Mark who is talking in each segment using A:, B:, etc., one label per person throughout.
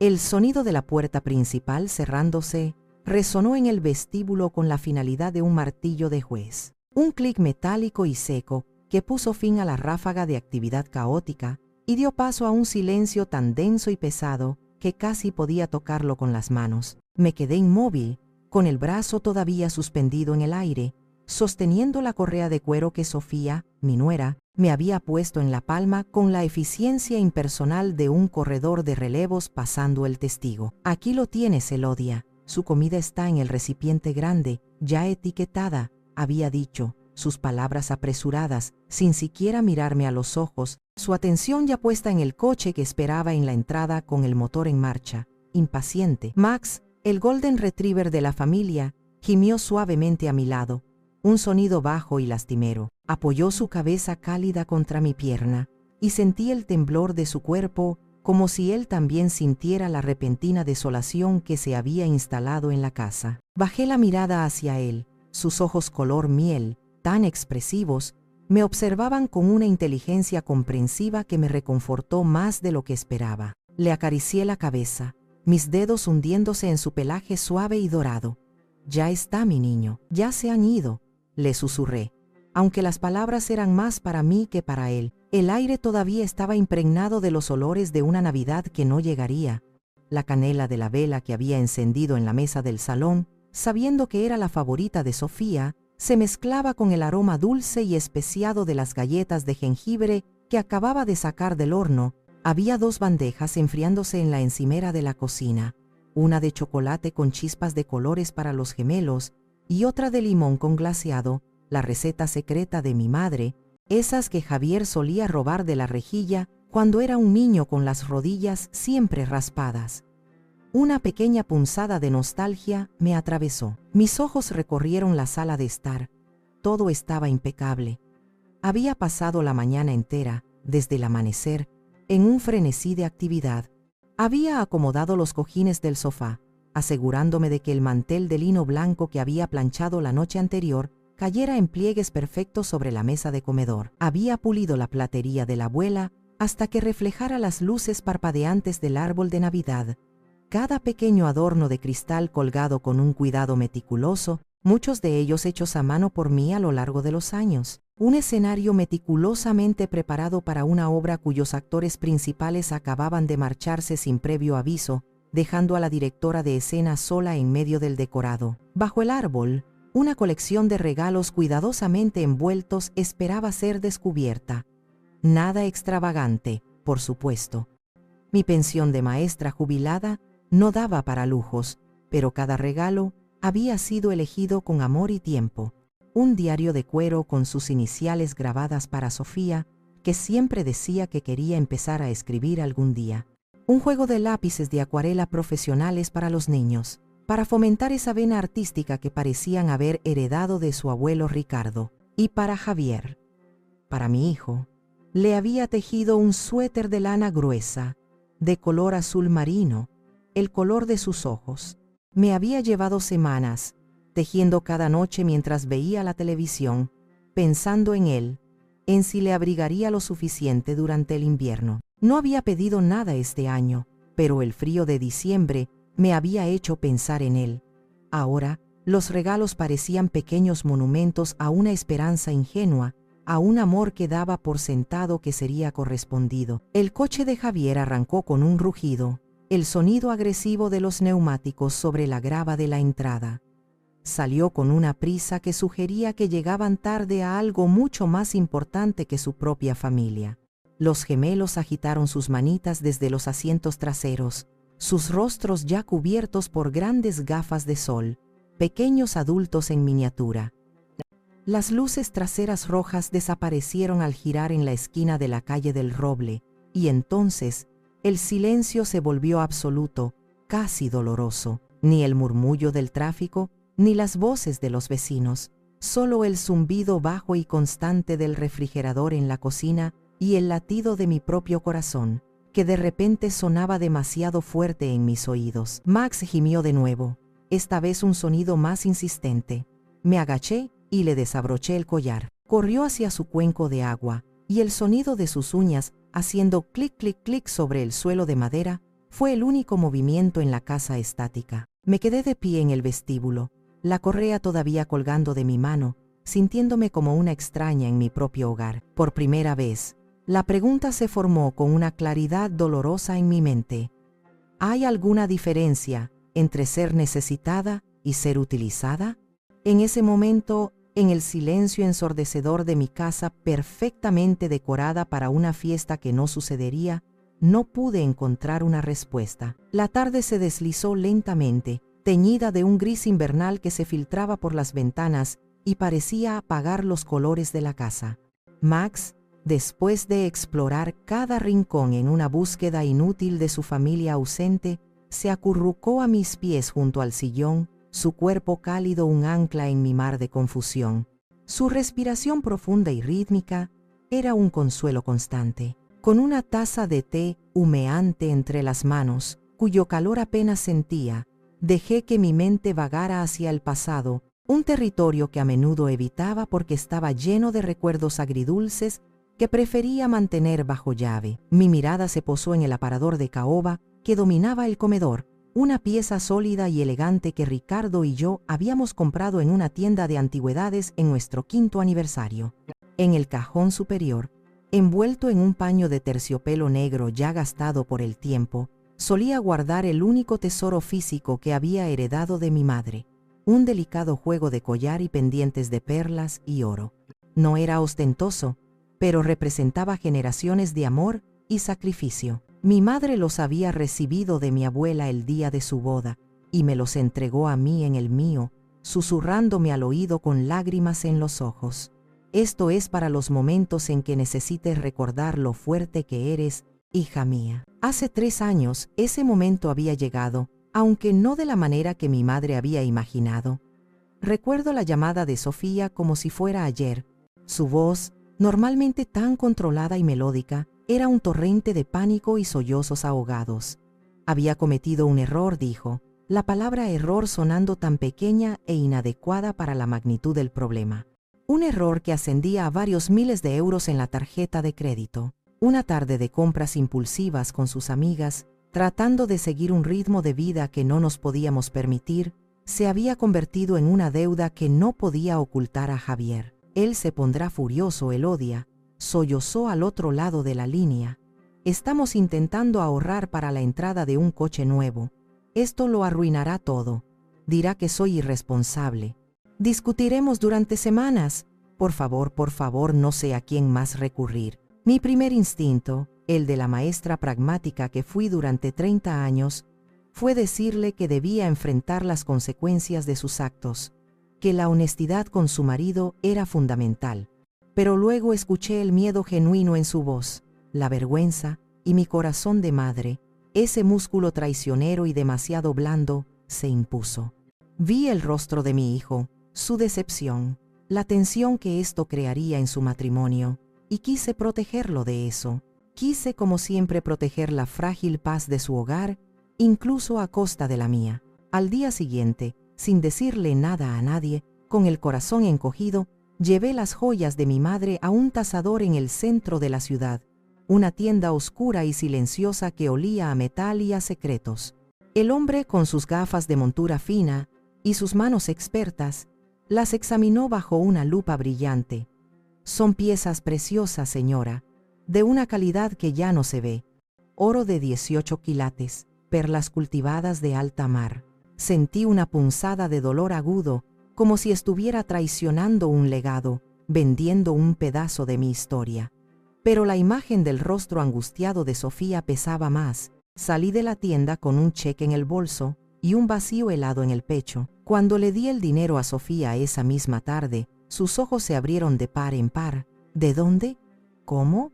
A: El sonido de la puerta principal cerrándose resonó en el vestíbulo con la finalidad de un martillo de juez. Un clic metálico y seco que puso fin a la ráfaga de actividad caótica y dio paso a un silencio tan denso y pesado que casi podía tocarlo con las manos. Me quedé inmóvil, con el brazo todavía suspendido en el aire, sosteniendo la correa de cuero que Sofía, mi nuera, me había puesto en la palma con la eficiencia impersonal de un corredor de relevos pasando el testigo. Aquí lo tienes, Elodia. Su comida está en el recipiente grande, ya etiquetada, había dicho, sus palabras apresuradas, sin siquiera mirarme a los ojos, su atención ya puesta en el coche que esperaba en la entrada con el motor en marcha, impaciente. Max, el golden retriever de la familia, gimió suavemente a mi lado. Un sonido bajo y lastimero. Apoyó su cabeza cálida contra mi pierna, y sentí el temblor de su cuerpo, como si él también sintiera la repentina desolación que se había instalado en la casa. Bajé la mirada hacia él. Sus ojos color miel, tan expresivos, me observaban con una inteligencia comprensiva que me reconfortó más de lo que esperaba. Le acaricié la cabeza, mis dedos hundiéndose en su pelaje suave y dorado. «Ya está, mi niño, ya se han ido», le susurré. Aunque las palabras eran más para mí que para él, el aire todavía estaba impregnado de los olores de una Navidad que no llegaría. La canela de la vela que había encendido en la mesa del salón, sabiendo que era la favorita de Sofía, se mezclaba con el aroma dulce y especiado de las galletas de jengibre que acababa de sacar del horno. Había 2 bandejas enfriándose en la encimera de la cocina, una de chocolate con chispas de colores para los gemelos y otra de limón con glaseado, la receta secreta de mi madre, esas que Javier solía robar de la rejilla cuando era un niño con las rodillas siempre raspadas. Una pequeña punzada de nostalgia me atravesó. Mis ojos recorrieron la sala de estar. Todo estaba impecable. Había pasado la mañana entera, desde el amanecer, en un frenesí de actividad. Había acomodado los cojines del sofá, asegurándome de que el mantel de lino blanco que había planchado la noche anterior cayera en pliegues perfectos sobre la mesa de comedor. Había pulido la platería de la abuela hasta que reflejara las luces parpadeantes del árbol de Navidad. Cada pequeño adorno de cristal colgado con un cuidado meticuloso, muchos de ellos hechos a mano por mí a lo largo de los años. Un escenario meticulosamente preparado para una obra cuyos actores principales acababan de marcharse sin previo aviso, dejando a la directora de escena sola en medio del decorado. Bajo el árbol, una colección de regalos cuidadosamente envueltos esperaba ser descubierta. Nada extravagante, por supuesto. Mi pensión de maestra jubilada no daba para lujos, pero cada regalo había sido elegido con amor y tiempo. Un diario de cuero con sus iniciales grabadas para Sofía, que siempre decía que quería empezar a escribir algún día. Un juego de lápices de acuarela profesionales para los niños, para fomentar esa vena artística que parecían haber heredado de su abuelo Ricardo. Y para Javier, para mi hijo, le había tejido un suéter de lana gruesa, de color azul marino, el color de sus ojos. Me había llevado semanas, tejiendo cada noche mientras veía la televisión, pensando en él, en si le abrigaría lo suficiente durante el invierno. No había pedido nada este año, pero el frío de diciembre me había hecho pensar en él. Ahora, los regalos parecían pequeños monumentos a una esperanza ingenua, a un amor que daba por sentado que sería correspondido. El coche de Javier arrancó con un rugido, el sonido agresivo de los neumáticos sobre la grava de la entrada. Salió con una prisa que sugería que llegaban tarde a algo mucho más importante que su propia familia. Los gemelos agitaron sus manitas desde los asientos traseros, sus rostros ya cubiertos por grandes gafas de sol, pequeños adultos en miniatura. Las luces traseras rojas desaparecieron al girar en la esquina de la calle del Roble, y entonces el silencio se volvió absoluto, casi doloroso. Ni el murmullo del tráfico, ni las voces de los vecinos, solo el zumbido bajo y constante del refrigerador en la cocina y el latido de mi propio corazón, que de repente sonaba demasiado fuerte en mis oídos. Max gimió de nuevo, esta vez un sonido más insistente. Me agaché y le desabroché el collar. Corrió hacia su cuenco de agua, y el sonido de sus uñas, haciendo clic clic clic sobre el suelo de madera, Fue el único movimiento en la casa estática. Me quedé de pie en el vestíbulo, la correa todavía colgando de mi mano, sintiéndome como una extraña en mi propio hogar. Por primera vez, la pregunta se formó con una claridad dolorosa en mi mente. ¿Hay alguna diferencia entre ser necesitada y ser utilizada? En ese momento, en el silencio ensordecedor de mi casa perfectamente decorada para una fiesta que no sucedería, no pude encontrar una respuesta. La tarde se deslizó lentamente, teñida de un gris invernal que se filtraba por las ventanas y parecía apagar los colores de la casa. Max, después de explorar cada rincón en una búsqueda inútil de su familia ausente, se acurrucó a mis pies junto al sillón, su cuerpo cálido un ancla en mi mar de confusión. Su respiración profunda y rítmica era un consuelo constante. Con una taza de té humeante entre las manos, cuyo calor apenas sentía, dejé que mi mente vagara hacia el pasado, un territorio que a menudo evitaba porque estaba lleno de recuerdos agridulces que prefería mantener bajo llave. Mi mirada se posó en el aparador de caoba que dominaba el comedor, una pieza sólida y elegante que Ricardo y yo habíamos comprado en una tienda de antigüedades en nuestro 5º aniversario. En el cajón superior, envuelto en un paño de terciopelo negro ya gastado por el tiempo, solía guardar el único tesoro físico que había heredado de mi madre, un delicado juego de collar y pendientes de perlas y oro. No era ostentoso, pero representaba generaciones de amor y sacrificio. Mi madre los había recibido de mi abuela el día de su boda, y me los entregó a mí en el mío, susurrándome al oído con lágrimas en los ojos. Esto es para los momentos en que necesites recordar lo fuerte que eres, hija mía. Hace 3 años, ese momento había llegado, aunque no de la manera que mi madre había imaginado. Recuerdo la llamada de Sofía como si fuera ayer. Su voz, normalmente tan controlada y melódica, era un torrente de pánico y sollozos ahogados. Había cometido un error, dijo, la palabra error sonando tan pequeña e inadecuada para la magnitud del problema. Un error que ascendía a varios miles de euros en la tarjeta de crédito. Una tarde de compras impulsivas con sus amigas, tratando de seguir un ritmo de vida que no nos podíamos permitir, se había convertido en una deuda que no podía ocultar a Javier. Él se pondrá furioso, él odia, sollozó al otro lado de la línea. Estamos intentando ahorrar para la entrada de un coche nuevo. Esto lo arruinará todo. Dirá que soy irresponsable. Discutiremos durante semanas. Por favor, no sé a quién más recurrir. Mi primer instinto, el de la maestra pragmática que fui durante 30 años, fue decirle que debía enfrentar las consecuencias de sus actos, que la honestidad con su marido era fundamental. Pero luego escuché el miedo genuino en su voz, la vergüenza, y mi corazón de madre, ese músculo traicionero y demasiado blando, se impuso. Vi el rostro de mi hijo, su decepción, la tensión que esto crearía en su matrimonio, y quise protegerlo de eso. Quise, como siempre, proteger la frágil paz de su hogar, incluso a costa de la mía. Al día siguiente, sin decirle nada a nadie, con el corazón encogido, llevé las joyas de mi madre a un tasador en el centro de la ciudad, una tienda oscura y silenciosa que olía a metal y a secretos. El hombre, con sus gafas de montura fina y sus manos expertas, las examinó bajo una lupa brillante. Son piezas preciosas, señora, de una calidad que ya no se ve. Oro de 18 quilates, perlas cultivadas de alta mar. Sentí una punzada de dolor agudo, como si estuviera traicionando un legado, vendiendo un pedazo de mi historia. Pero la imagen del rostro angustiado de Sofía pesaba más. Salí de la tienda con un cheque en el bolso y un vacío helado en el pecho. Cuando le di el dinero a Sofía esa misma tarde, sus ojos se abrieron de par en par. ¿De dónde? ¿Cómo?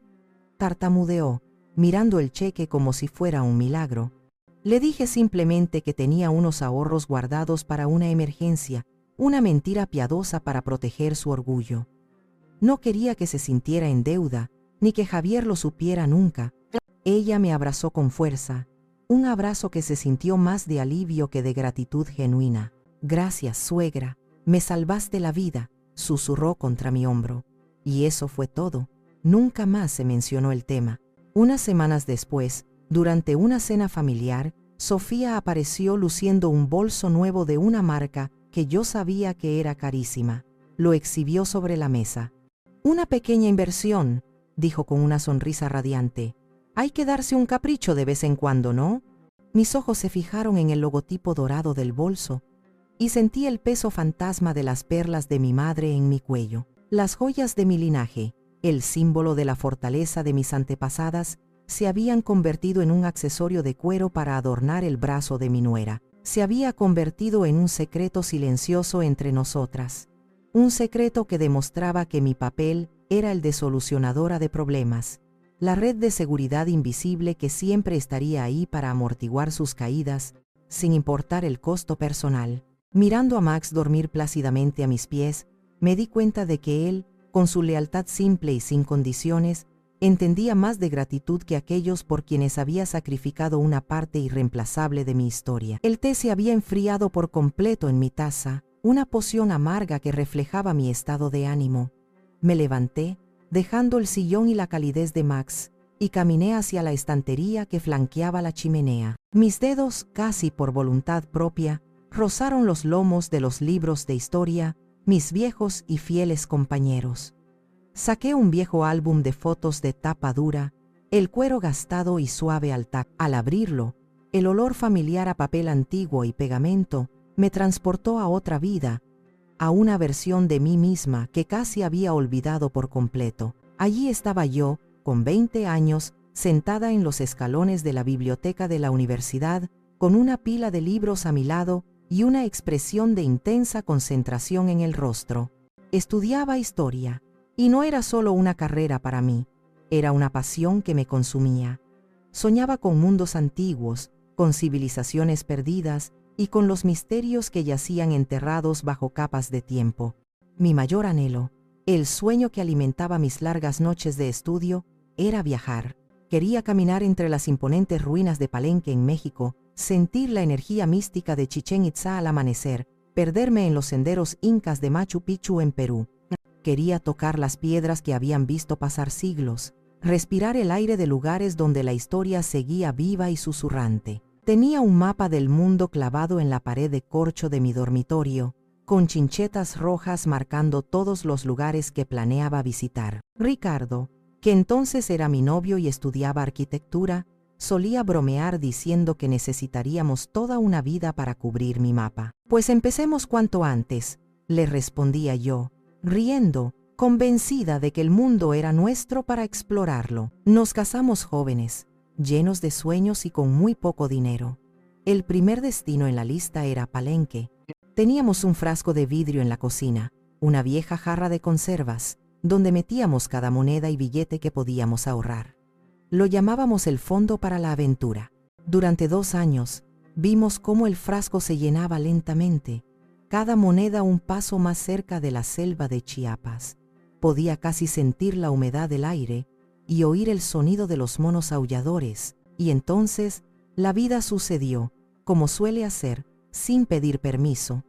A: Tartamudeó, mirando el cheque como si fuera un milagro. Le dije simplemente que tenía unos ahorros guardados para una emergencia, una mentira piadosa para proteger su orgullo. No quería que se sintiera en deuda, ni que Javier lo supiera nunca. Ella me abrazó con fuerza, un abrazo que se sintió más de alivio que de gratitud genuina. Gracias, suegra, me salvaste la vida, susurró contra mi hombro. Y eso fue todo. Nunca más se mencionó el tema. Unas semanas después, Durante una cena familiar, Sofía apareció luciendo un bolso nuevo de una marca que yo sabía que era carísima. Lo exhibió sobre la mesa. «Una pequeña inversión», dijo con una sonrisa radiante. «Hay que darse un capricho de vez en cuando, ¿no?» Mis ojos se fijaron en el logotipo dorado del bolso y sentí el peso fantasma de las perlas de mi madre en mi cuello. Las joyas de mi linaje, el símbolo de la fortaleza de mis antepasadas, se habían convertido en un accesorio de cuero para adornar el brazo de mi nuera. Se había convertido en un secreto silencioso entre nosotras. Un secreto que demostraba que mi papel era el de solucionadora de problemas, la red de seguridad invisible que siempre estaría ahí para amortiguar sus caídas, sin importar el costo personal. Mirando a Max dormir plácidamente a mis pies, me di cuenta de que él, con su lealtad simple y sin condiciones, entendía más de gratitud que aquellos por quienes había sacrificado una parte irreemplazable de mi historia. El té se había enfriado por completo en mi taza, una poción amarga que reflejaba mi estado de ánimo. Me levanté, dejando el sillón y la calidez de Max, y caminé hacia la estantería que flanqueaba la chimenea. Mis dedos, casi por voluntad propia, rozaron los lomos de los libros de historia, mis viejos y fieles compañeros. Saqué un viejo álbum de fotos de tapa dura, el cuero gastado y suave al tacto. Al abrirlo, el olor familiar a papel antiguo y pegamento me transportó a otra vida, a una versión de mí misma que casi había olvidado por completo. Allí estaba yo, con 20 años, sentada en los escalones de la biblioteca de la universidad, con una pila de libros a mi lado y una expresión de intensa concentración en el rostro. Estudiaba historia. Y no era solo una carrera para mí, era una pasión que me consumía. Soñaba con mundos antiguos, con civilizaciones perdidas y con los misterios que yacían enterrados bajo capas de tiempo. Mi mayor anhelo, el sueño que alimentaba mis largas noches de estudio, era viajar. Quería caminar entre las imponentes ruinas de Palenque en México, sentir la energía mística de Chichén Itzá al amanecer, perderme en los senderos incas de Machu Picchu en Perú. Quería tocar las piedras que habían visto pasar siglos, respirar el aire de lugares donde la historia seguía viva y susurrante. Tenía un mapa del mundo clavado en la pared de corcho de mi dormitorio, con chinchetas rojas marcando todos los lugares que planeaba visitar. Ricardo, que entonces era mi novio y estudiaba arquitectura, solía bromear diciendo que necesitaríamos toda una vida para cubrir mi mapa. «Pues empecemos cuanto antes», le respondía yo, riendo, convencida de que el mundo era nuestro para explorarlo. Nos casamos jóvenes, llenos de sueños y con muy poco dinero. El primer destino en la lista era Palenque. Teníamos un frasco de vidrio en la cocina, una vieja jarra de conservas, donde metíamos cada moneda y billete que podíamos ahorrar. Lo llamábamos el fondo para la aventura. Durante 2 años, vimos cómo el frasco se llenaba lentamente, cada moneda un paso más cerca de la selva de Chiapas. Podía casi sentir la humedad del aire y oír el sonido de los monos aulladores, y entonces la vida sucedió, como suele hacer, sin pedir permiso.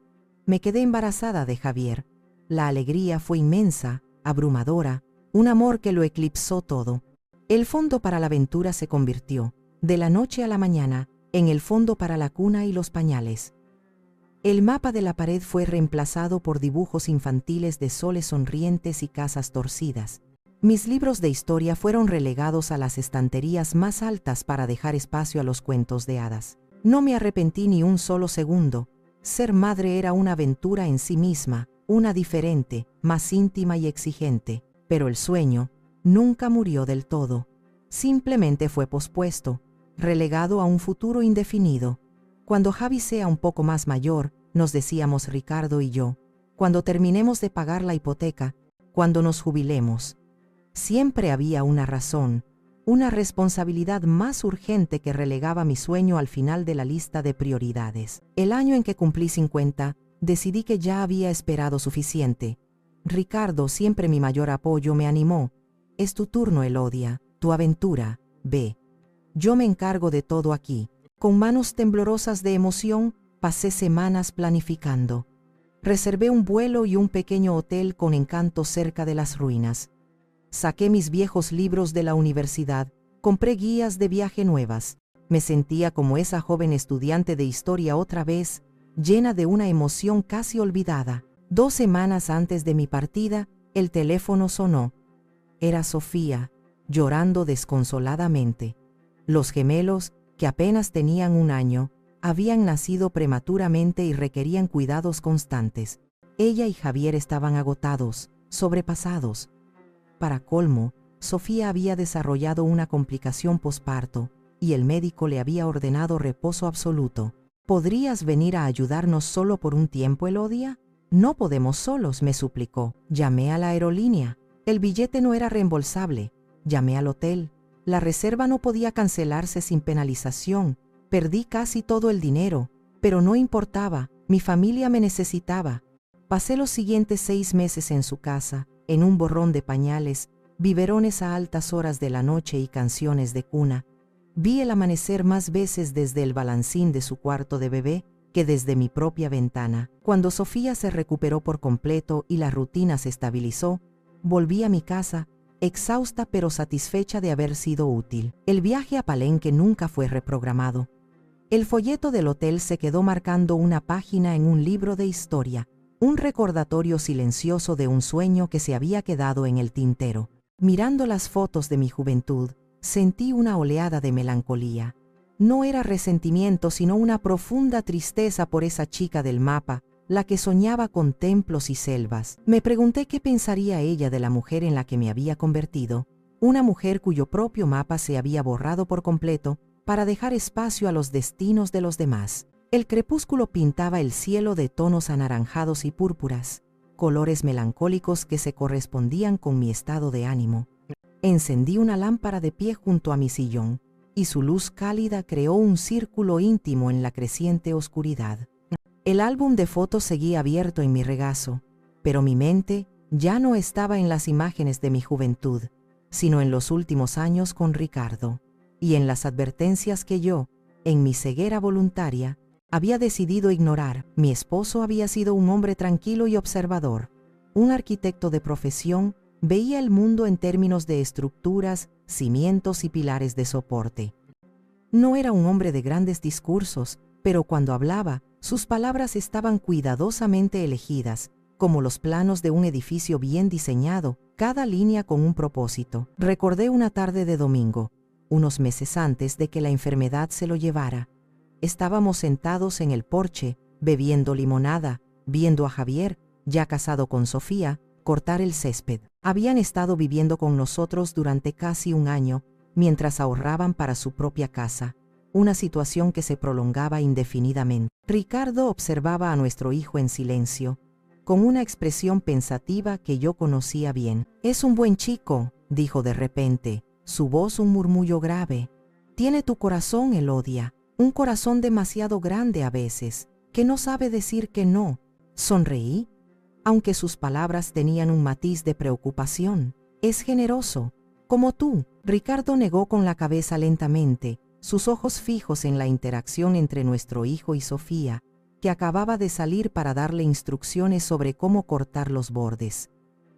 A: Me quedé embarazada de Javier. La alegría fue inmensa, abrumadora, un amor que lo eclipsó todo. El fondo para la aventura se convirtió, de la noche a la mañana, en el fondo para la cuna y los pañales. El mapa de la pared fue reemplazado por dibujos infantiles de soles sonrientes y casas torcidas. Mis libros de historia fueron relegados a las estanterías más altas para dejar espacio a los cuentos de hadas. No me arrepentí ni un solo segundo. Ser madre era una aventura en sí misma, una diferente, más íntima y exigente, pero el sueño nunca murió del todo. Simplemente fue pospuesto, relegado a un futuro indefinido. Cuando Javi sea un poco más mayor, nos decíamos Ricardo y yo, cuando terminemos de pagar la hipoteca, cuando nos jubilemos. Siempre había una razón, una responsabilidad más urgente que relegaba mi sueño al final de la lista de prioridades. El año en que cumplí 50, decidí que ya había esperado suficiente. Ricardo, siempre mi mayor apoyo, me animó. «Es tu turno, Elodia, tu aventura, ve. Yo me encargo de todo aquí». Con manos temblorosas de emoción, pasé semanas planificando. Reservé un vuelo y un pequeño hotel con encanto cerca de las ruinas. Saqué mis viejos libros de la universidad, Compré guías de viaje nuevas. Me sentía como esa joven estudiante de historia otra vez, llena de una emoción casi olvidada. 2 semanas antes de mi partida, el teléfono sonó. Era Sofía, llorando desconsoladamente. Los gemelos, que apenas tenían 1 año, habían nacido prematuramente y requerían cuidados constantes. Ella y Javier estaban agotados, sobrepasados. Para colmo, Sofía había desarrollado una complicación posparto, y el médico le había ordenado reposo absoluto. ¿Podrías venir a ayudarnos solo por un tiempo, Elodia? No podemos solos, me suplicó. Llamé a la aerolínea. El billete no era reembolsable. Llamé al hotel. La reserva no podía cancelarse sin penalización. Perdí casi todo el dinero, pero no importaba, mi familia me necesitaba. Pasé los siguientes 6 meses en su casa, en un borrón de pañales, biberones a altas horas de la noche y canciones de cuna. Vi el amanecer más veces desde el balancín de su cuarto de bebé que desde mi propia ventana. Cuando Sofía se recuperó por completo y la rutina se estabilizó, volví a mi casa, exhausta pero satisfecha de haber sido útil. El viaje a Palenque nunca fue reprogramado. El folleto del hotel se quedó marcando una página en un libro de historia, un recordatorio silencioso de un sueño que se había quedado en el tintero. Mirando las fotos de mi juventud, sentí una oleada de melancolía. No era resentimiento, sino una profunda tristeza por esa chica del mapa, la que soñaba con templos y selvas. Me pregunté qué pensaría ella de la mujer en la que me había convertido, una mujer cuyo propio mapa se había borrado por completo para dejar espacio a los destinos de los demás. El crepúsculo pintaba el cielo de tonos anaranjados y púrpuras, colores melancólicos que se correspondían con mi estado de ánimo. Encendí una lámpara de pie junto a mi sillón, y su luz cálida creó un círculo íntimo en la creciente oscuridad. El álbum de fotos seguía abierto en mi regazo, pero mi mente ya no estaba en las imágenes de mi juventud, sino en los últimos años con Ricardo, y en las advertencias que yo, en mi ceguera voluntaria, había decidido ignorar. Mi esposo había sido un hombre tranquilo y observador. Un arquitecto de profesión, veía el mundo en términos de estructuras, cimientos y pilares de soporte. No era un hombre de grandes discursos, pero cuando hablaba, sus palabras estaban cuidadosamente elegidas, como los planos de un edificio bien diseñado, cada línea con un propósito. Recordé una tarde de domingo, unos meses antes de que la enfermedad se lo llevara. Estábamos sentados en el porche, bebiendo limonada, viendo a Javier, ya casado con Sofía, cortar el césped. Habían estado viviendo con nosotros durante casi 1 año, mientras ahorraban para su propia casa, una situación que se prolongaba indefinidamente. Ricardo observaba a nuestro hijo en silencio, con una expresión pensativa que yo conocía bien. «Es un buen chico», dijo de repente, su voz un murmullo grave. «Tiene tu corazón, Elodia, un corazón demasiado grande a veces, que no sabe decir que no». Sonreí, aunque sus palabras tenían un matiz de preocupación. «Es generoso, como tú». Ricardo negó con la cabeza lentamente, sus ojos fijos en la interacción entre nuestro hijo y Sofía, que acababa de salir para darle instrucciones sobre cómo cortar los bordes.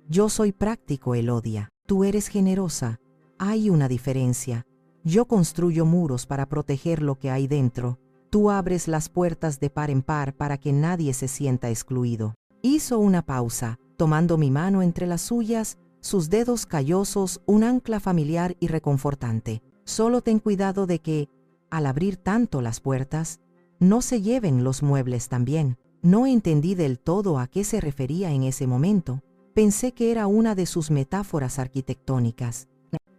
A: «Yo soy práctico, Elodia. Tú eres generosa. Hay una diferencia. Yo construyo muros para proteger lo que hay dentro. Tú abres las puertas de par en par para que nadie se sienta excluido». Hizo una pausa, tomando mi mano entre las suyas, sus dedos callosos, un ancla familiar y reconfortante. «Solo ten cuidado de que, al abrir tanto las puertas, no se lleven los muebles también». No entendí del todo a qué se refería en ese momento. Pensé que era una de sus metáforas arquitectónicas.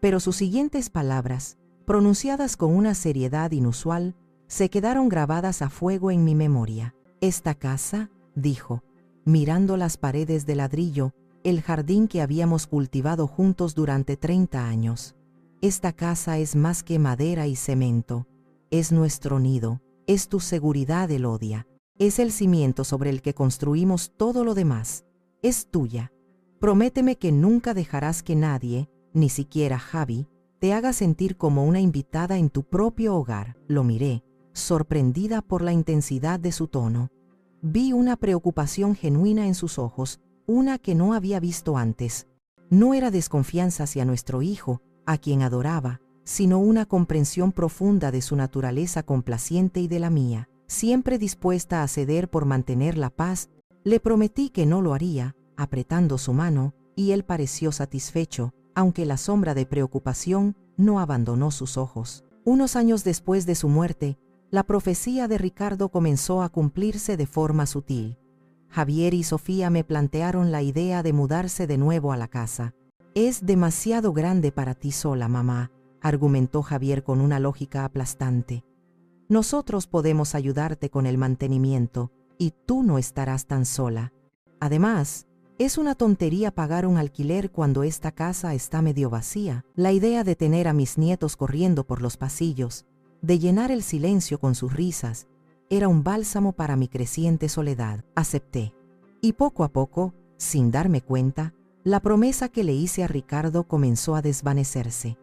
A: Pero sus siguientes palabras, pronunciadas con una seriedad inusual, se quedaron grabadas a fuego en mi memoria. «Esta casa», dijo, mirando las paredes de ladrillo, el jardín que habíamos cultivado juntos durante 30 años. «Esta casa es más que madera y cemento. Es nuestro nido, es tu seguridad, Elodia. Es el cimiento sobre el que construimos todo lo demás. Es tuya. Prométeme que nunca dejarás que nadie, ni siquiera Javi, te haga sentir como una invitada en tu propio hogar». Lo miré, sorprendida por la intensidad de su tono. Vi una preocupación genuina en sus ojos, una que no había visto antes. No era desconfianza hacia nuestro hijo, a quien adoraba, sino una comprensión profunda de su naturaleza complaciente y de la mía. Siempre dispuesta a ceder por mantener la paz, le prometí que no lo haría, apretando su mano, y él pareció satisfecho, aunque la sombra de preocupación no abandonó sus ojos. Unos años después de su muerte, la profecía de Ricardo comenzó a cumplirse de forma sutil. Javier y Sofía me plantearon la idea de mudarse de nuevo a la casa. «Es demasiado grande para ti sola, mamá», argumentó Javier con una lógica aplastante. «Nosotros podemos ayudarte con el mantenimiento, y tú no estarás tan sola. Además, es una tontería pagar un alquiler cuando esta casa está medio vacía. La idea de tener a mis nietos corriendo por los pasillos, de llenar el silencio con sus risas, era un bálsamo para mi creciente soledad». Acepté. Y poco a poco, sin darme cuenta, la promesa que le hice a Ricardo comenzó a desvanecerse.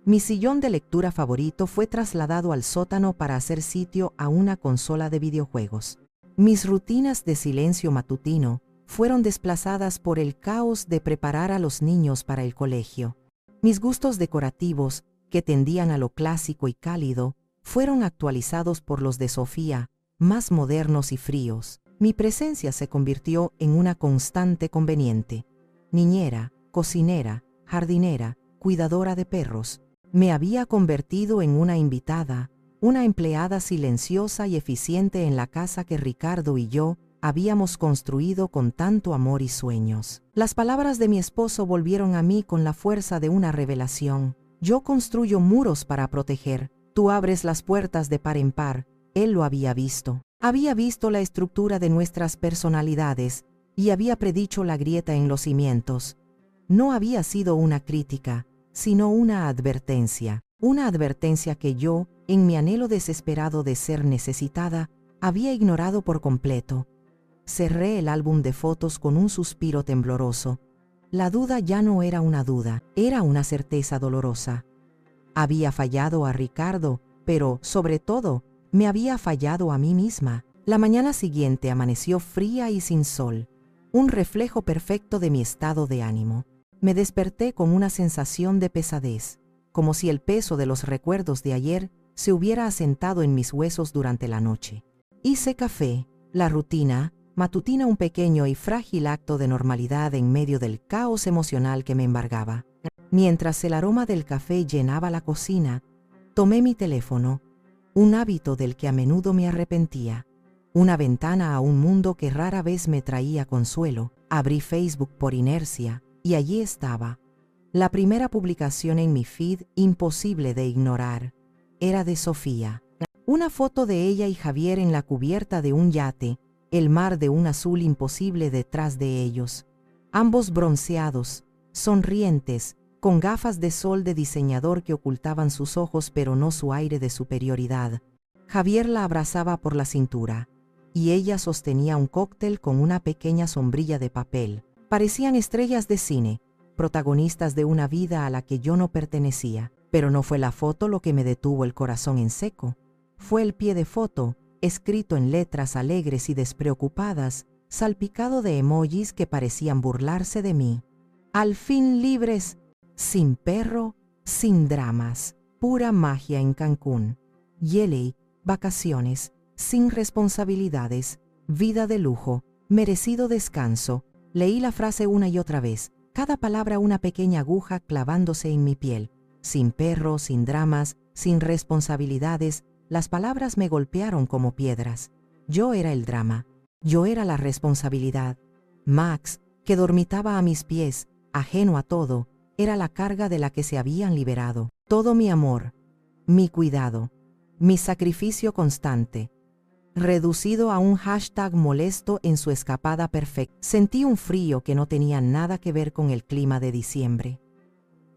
A: Mi sillón de lectura favorito fue trasladado al sótano para hacer sitio a una consola de videojuegos. Mis rutinas de silencio matutino fueron desplazadas por el caos de preparar a los niños para el colegio. Mis gustos decorativos, que tendían a lo clásico y cálido, fueron actualizados por los de Sofía, más modernos y fríos. Mi presencia se convirtió en una constante conveniente. Niñera, cocinera, jardinera, cuidadora de perros. Me había convertido en una invitada, una empleada silenciosa y eficiente en la casa que Ricardo y yo habíamos construido con tanto amor y sueños. Las palabras de mi esposo volvieron a mí con la fuerza de una revelación. «Yo construyo muros para proteger, tú abres las puertas de par en par». Él lo había visto. Había visto la estructura de nuestras personalidades y había predicho la grieta en los cimientos. No había sido una crítica, sino una advertencia que yo, en mi anhelo desesperado de ser necesitada, había ignorado por completo. Cerré el álbum de fotos con un suspiro tembloroso. La duda ya no era una duda, era una certeza dolorosa. Había fallado a Ricardo, pero, sobre todo, me había fallado a mí misma. La mañana siguiente amaneció fría y sin sol, un reflejo perfecto de mi estado de ánimo. Me desperté con una sensación de pesadez, como si el peso de los recuerdos de ayer se hubiera asentado en mis huesos durante la noche. Hice café, la rutina matutina, un pequeño y frágil acto de normalidad en medio del caos emocional que me embargaba. Mientras el aroma del café llenaba la cocina, tomé mi teléfono, un hábito del que a menudo me arrepentía, una ventana a un mundo que rara vez me traía consuelo. Abrí Facebook por inercia, y allí estaba. La primera publicación en mi feed, imposible de ignorar, era de Sofía. Una foto de ella y Javier en la cubierta de un yate, el mar de un azul imposible detrás de ellos. Ambos bronceados, sonrientes, con gafas de sol de diseñador que ocultaban sus ojos pero no su aire de superioridad. Javier la abrazaba por la cintura, y ella sostenía un cóctel con una pequeña sombrilla de papel. Parecían estrellas de cine, protagonistas de una vida a la que yo no pertenecía. Pero no fue la foto lo que me detuvo el corazón en seco. Fue el pie de foto, escrito en letras alegres y despreocupadas, salpicado de emojis que parecían burlarse de mí. Al fin libres, sin perro, sin dramas, pura magia en Cancún. Yeley, vacaciones, sin responsabilidades, vida de lujo, merecido descanso. Leí la frase una y otra vez, cada palabra una pequeña aguja clavándose en mi piel. Sin perro, sin dramas, sin responsabilidades, las palabras me golpearon como piedras. Yo era el drama, yo era la responsabilidad. Max, que dormitaba a mis pies, ajeno a todo, era la carga de la que se habían liberado. Todo mi amor, mi cuidado, mi sacrificio constante, reducido a un hashtag molesto en su escapada perfecta. Sentí un frío que no tenía nada que ver con el clima de diciembre.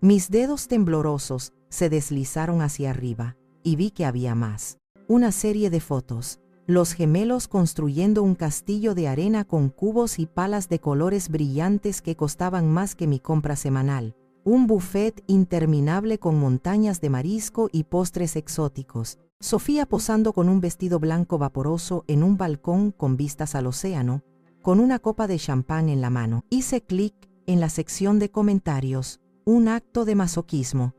A: Mis dedos temblorosos se deslizaron hacia arriba y vi que había más. Una serie de fotos. Los gemelos construyendo un castillo de arena con cubos y palas de colores brillantes que costaban más que mi compra semanal. Un buffet interminable con montañas de marisco y postres exóticos. Sofía posando con un vestido blanco vaporoso en un balcón con vistas al océano, con una copa de champán en la mano. Hice clic en la sección de comentarios. Un acto de masoquismo.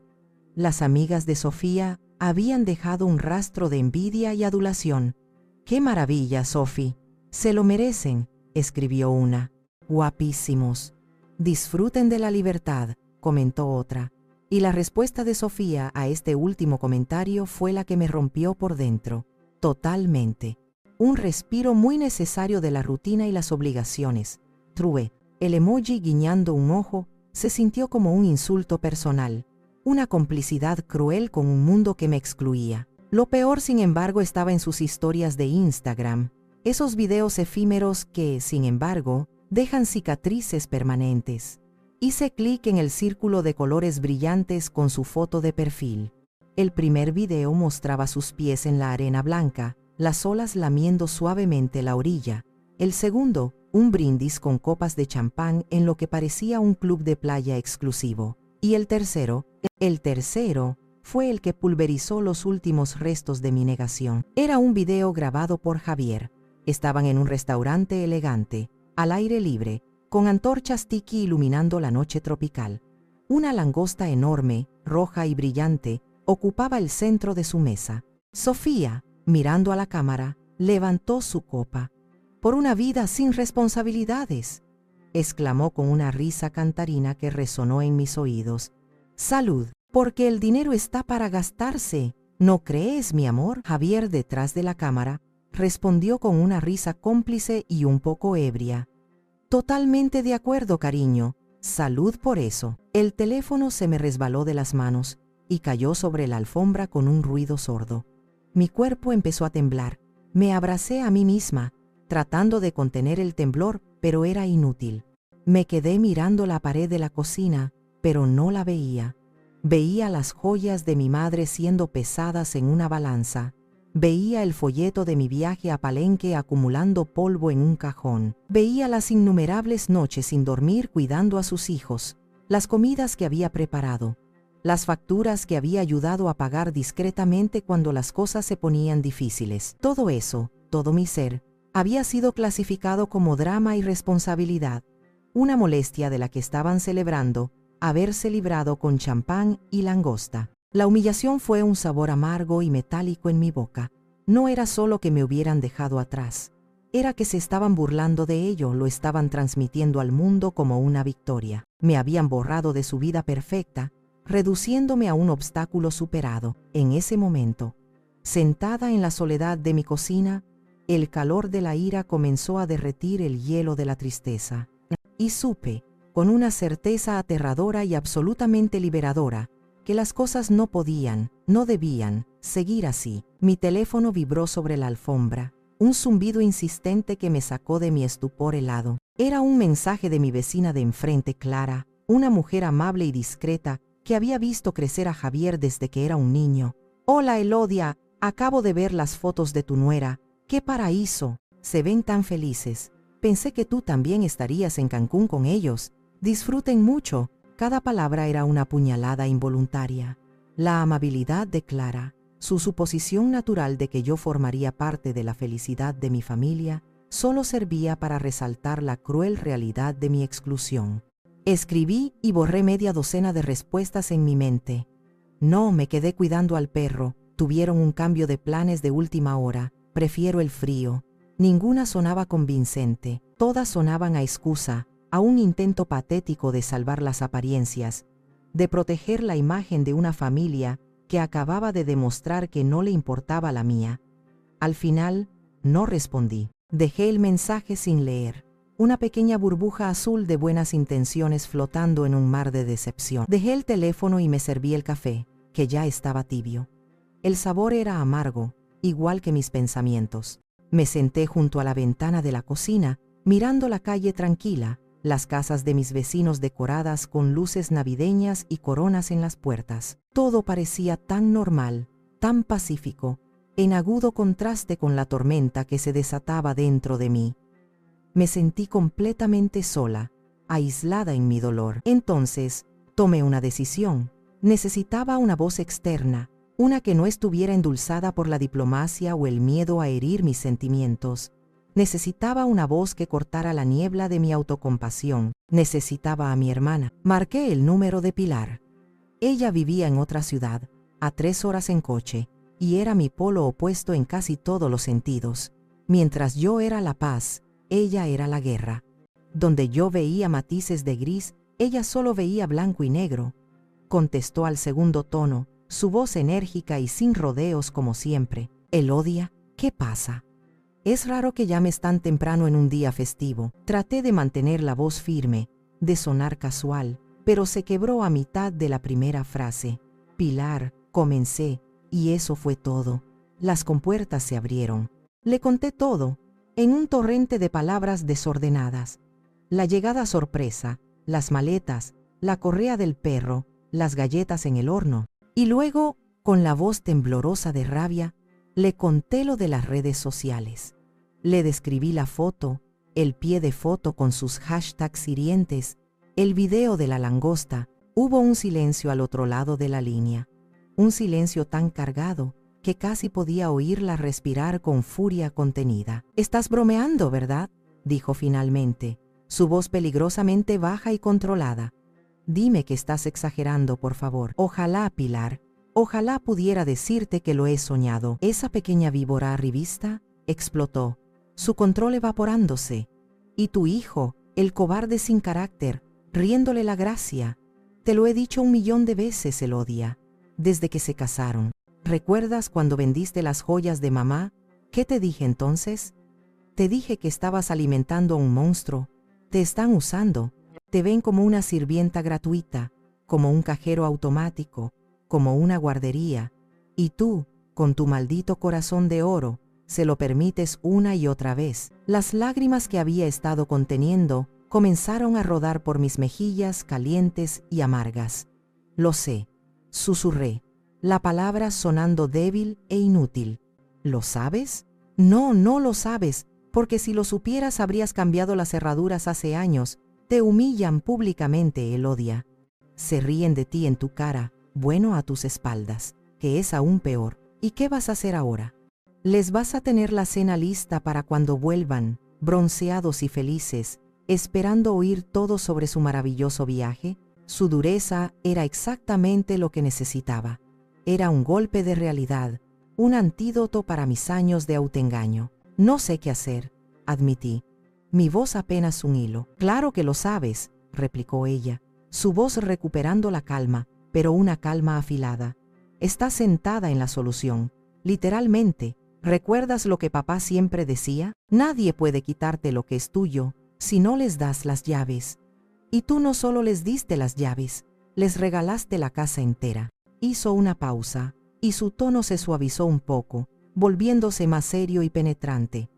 A: Las amigas de Sofía habían dejado un rastro de envidia y adulación. ¡Qué maravilla, Sophie! Se lo merecen, escribió una. Guapísimos. Disfruten de la libertad, comentó otra. Y la respuesta de Sofía a este último comentario fue la que me rompió por dentro. Totalmente. Un respiro muy necesario de la rutina y las obligaciones. True. El emoji guiñando un ojo se sintió como un insulto personal. Una complicidad cruel con un mundo que me excluía. Lo peor, sin embargo, estaba en sus historias de Instagram. Esos videos efímeros que, sin embargo, dejan cicatrices permanentes. Hice clic en el círculo de colores brillantes con su foto de perfil. El primer video mostraba sus pies en la arena blanca, las olas lamiendo suavemente la orilla. El segundo, un brindis con copas de champán en lo que parecía un club de playa exclusivo. Y el tercero fue el que pulverizó los últimos restos de mi negación. Era un video grabado por Javier. Estaban en un restaurante elegante, al aire libre, con antorchas tiki iluminando la noche tropical. Una langosta enorme, roja y brillante, ocupaba el centro de su mesa. Sofía, mirando a la cámara, levantó su copa. «Por una vida sin responsabilidades», exclamó con una risa cantarina que resonó en mis oídos. «Salud, porque el dinero está para gastarse. ¿No crees, mi amor?» Javier, detrás de la cámara, respondió con una risa cómplice y un poco ebria. «Totalmente de acuerdo, cariño. Salud por eso». El teléfono se me resbaló de las manos y cayó sobre la alfombra con un ruido sordo. Mi cuerpo empezó a temblar. Me abracé a mí misma, tratando de contener el temblor, pero era inútil. Me quedé mirando la pared de la cocina, pero no la veía. Veía las joyas de mi madre siendo pesadas en una balanza. Veía el folleto de mi viaje a Palenque acumulando polvo en un cajón. Veía las innumerables noches sin dormir cuidando a sus hijos, las comidas que había preparado, las facturas que había ayudado a pagar discretamente cuando las cosas se ponían difíciles. Todo eso, todo mi ser, había sido clasificado como drama y responsabilidad, una molestia de la que estaban celebrando haberse librado con champán y langosta. La humillación fue un sabor amargo y metálico en mi boca. No era solo que me hubieran dejado atrás, era que se estaban burlando de ello, lo estaban transmitiendo al mundo como una victoria. Me habían borrado de su vida perfecta, reduciéndome a un obstáculo superado. En ese momento, sentada en la soledad de mi cocina, el calor de la ira comenzó a derretir el hielo de la tristeza. Y supe, con una certeza aterradora y absolutamente liberadora, que las cosas no podían, no debían, seguir así. Mi teléfono vibró sobre la alfombra, un zumbido insistente que me sacó de mi estupor helado. Era un mensaje de mi vecina de enfrente, Clara, una mujer amable y discreta que había visto crecer a Javier desde que era un niño. «Hola, Elodia, acabo de ver las fotos de tu nuera. ¡Qué paraíso! Se ven tan felices. Pensé que tú también estarías en Cancún con ellos. Disfruten mucho». Cada palabra era una puñalada involuntaria. La amabilidad de Clara, su suposición natural de que yo formaría parte de la felicidad de mi familia, solo servía para resaltar la cruel realidad de mi exclusión. Escribí y borré media docena de respuestas en mi mente. No, me quedé cuidando al perro. Tuvieron un cambio de planes de última hora. Prefiero el frío. Ninguna sonaba convincente. Todas sonaban a excusa, a un intento patético de salvar las apariencias, de proteger la imagen de una familia que acababa de demostrar que no le importaba la mía. Al final, no respondí. Dejé el mensaje sin leer. Una pequeña burbuja azul de buenas intenciones flotando en un mar de decepción. Dejé el teléfono y me serví el café, que ya estaba tibio. El sabor era amargo, igual que mis pensamientos. Me senté junto a la ventana de la cocina, mirando la calle tranquila, las casas de mis vecinos decoradas con luces navideñas y coronas en las puertas. Todo parecía tan normal, tan pacífico, en agudo contraste con la tormenta que se desataba dentro de mí. Me sentí completamente sola, aislada en mi dolor. Entonces, tomé una decisión. Necesitaba una voz externa, una que no estuviera endulzada por la diplomacia o el miedo a herir mis sentimientos. Necesitaba una voz que cortara la niebla de mi autocompasión. Necesitaba a mi hermana. Marqué el número de Pilar. Ella vivía en otra ciudad, a 3 horas en coche, y era mi polo opuesto en casi todos los sentidos. Mientras yo era la paz, ella era la guerra. Donde yo veía matices de gris, ella solo veía blanco y negro. Contestó al segundo tono, su voz enérgica y sin rodeos como siempre. Elodia, ¿qué pasa? Es raro que llames tan temprano en un día festivo. Traté de mantener la voz firme, de sonar casual, pero se quebró a mitad de la primera frase. Pilar, comencé, y eso fue todo. Las compuertas se abrieron. Le conté todo, en un torrente de palabras desordenadas. La llegada sorpresa, las maletas, la correa del perro, las galletas en el horno. Y luego, con la voz temblorosa de rabia, le conté lo de las redes sociales. Le describí la foto, el pie de foto con sus hashtags hirientes, el video de la langosta. Hubo un silencio al otro lado de la línea. Un silencio tan cargado que casi podía oírla respirar con furia contenida. «Estás bromeando, ¿verdad?», dijo finalmente, su voz peligrosamente baja y controlada. «Dime que estás exagerando, por favor». «Ojalá, Pilar, ojalá pudiera decirte que lo he soñado». Esa pequeña víbora arribista explotó, su control evaporándose. «Y tu hijo, el cobarde sin carácter, riéndole la gracia. Te lo he dicho 1.000.000 de veces, Elodia, desde que se casaron. ¿Recuerdas cuando vendiste las joyas de mamá? ¿Qué te dije entonces? Te dije que estabas alimentando a un monstruo. Te están usando. Te ven como una sirvienta gratuita, como un cajero automático, como una guardería. Y tú, con tu maldito corazón de oro, se lo permites una y otra vez». Las lágrimas que había estado conteniendo comenzaron a rodar por mis mejillas calientes y amargas. «Lo sé», susurré, la palabra sonando débil e inútil. «¿Lo sabes? No, no lo sabes, porque si lo supieras habrías cambiado las cerraduras hace años. Te humillan públicamente, Elodia. Se ríen de ti en tu cara, bueno, a tus espaldas, que es aún peor. ¿Y qué vas a hacer ahora? Les vas a tener la cena lista para cuando vuelvan, bronceados y felices, esperando oír todo sobre su maravilloso viaje». Su dureza era exactamente lo que necesitaba. Era un golpe de realidad, un antídoto para mis años de autoengaño. «No sé qué hacer», admití, mi voz apenas un hilo. «Claro que lo sabes», replicó ella, su voz recuperando la calma, pero una calma afilada. «Estás sentada en la solución, literalmente. ¿Recuerdas lo que papá siempre decía? Nadie puede quitarte lo que es tuyo si no les das las llaves. Y tú no solo les diste las llaves, les regalaste la casa entera». Hizo una pausa, y su tono se suavizó un poco, volviéndose más serio y penetrante.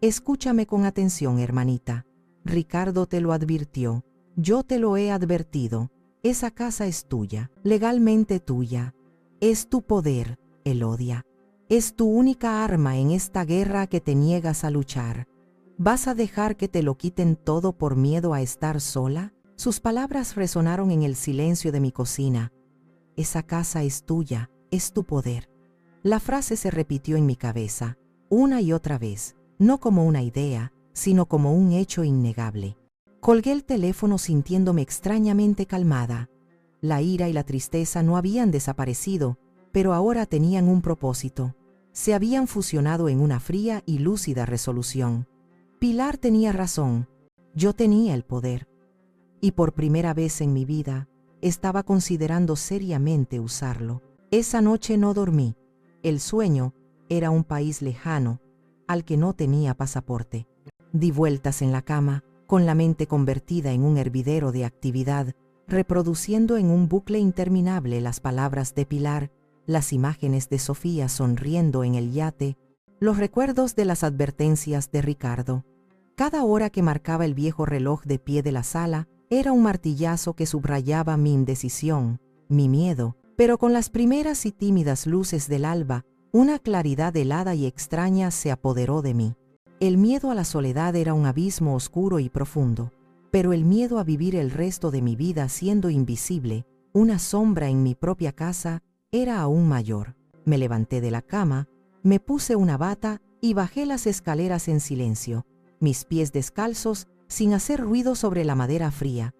A: «Escúchame con atención, hermanita. Ricardo te lo advirtió. Yo te lo he advertido. Esa casa es tuya, legalmente tuya. Es tu poder, Elodia. Es tu única arma en esta guerra que te niegas a luchar. ¿Vas a dejar que te lo quiten todo por miedo a estar sola?». Sus palabras resonaron en el silencio de mi cocina. «Esa casa es tuya, es tu poder». La frase se repitió en mi cabeza, una y otra vez, no como una idea, sino como un hecho innegable. Colgué el teléfono sintiéndome extrañamente calmada. La ira y la tristeza no habían desaparecido, pero ahora tenían un propósito. Se habían fusionado en una fría y lúcida resolución. Pilar tenía razón, yo tenía el poder. Y por primera vez en mi vida, estaba considerando seriamente usarlo. Esa noche no dormí. El sueño era un país lejano, al que no tenía pasaporte. Di vueltas en la cama, con la mente convertida en un hervidero de actividad, reproduciendo en un bucle interminable las palabras de Pilar, las imágenes de Sofía sonriendo en el yate, los recuerdos de las advertencias de Ricardo. Cada hora que marcaba el viejo reloj de pie de la sala era un martillazo que subrayaba mi indecisión, mi miedo, pero con las primeras y tímidas luces del alba, una claridad helada y extraña se apoderó de mí. El miedo a la soledad era un abismo oscuro y profundo, pero el miedo a vivir el resto de mi vida siendo invisible, una sombra en mi propia casa, era aún mayor. Me levanté de la cama, me puse una bata y bajé las escaleras en silencio, mis pies descalzos, sin hacer ruido sobre la madera fría.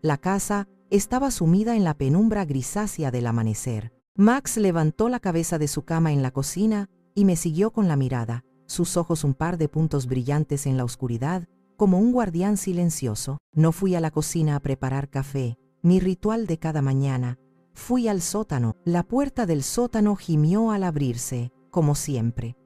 A: La casa estaba sumida en la penumbra grisácea del amanecer. Max levantó la cabeza de su cama en la cocina y me siguió con la mirada, sus ojos un par de puntos brillantes en la oscuridad, como un guardián silencioso. No fui a la cocina a preparar café, mi ritual de cada mañana. Fui al sótano. La puerta del sótano gimió al abrirse, como siempre.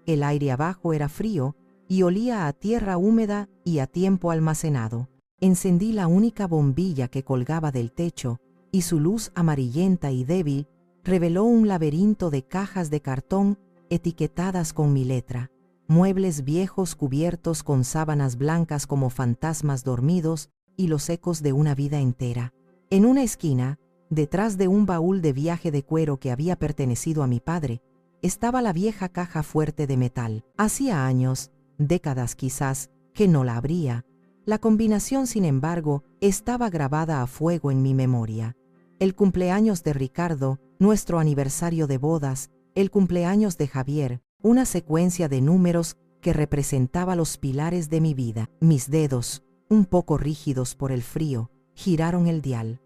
A: El aire abajo era frío y olía a tierra húmeda y a tiempo almacenado. Encendí la única bombilla que colgaba del techo y su luz amarillenta y débil reveló un laberinto de cajas de cartón etiquetadas con mi letra, muebles viejos cubiertos con sábanas blancas como fantasmas dormidos y los ecos de una vida entera. En una esquina, detrás de un baúl de viaje de cuero que había pertenecido a mi padre, estaba la vieja caja fuerte de metal. Hacía años, décadas quizás, que no la abría. La combinación, sin embargo, estaba grabada a fuego en mi memoria. El cumpleaños de Ricardo, nuestro aniversario de bodas, el cumpleaños de Javier, una secuencia de números que representaba los pilares de mi vida. Mis dedos, un poco rígidos por el frío, giraron el dial.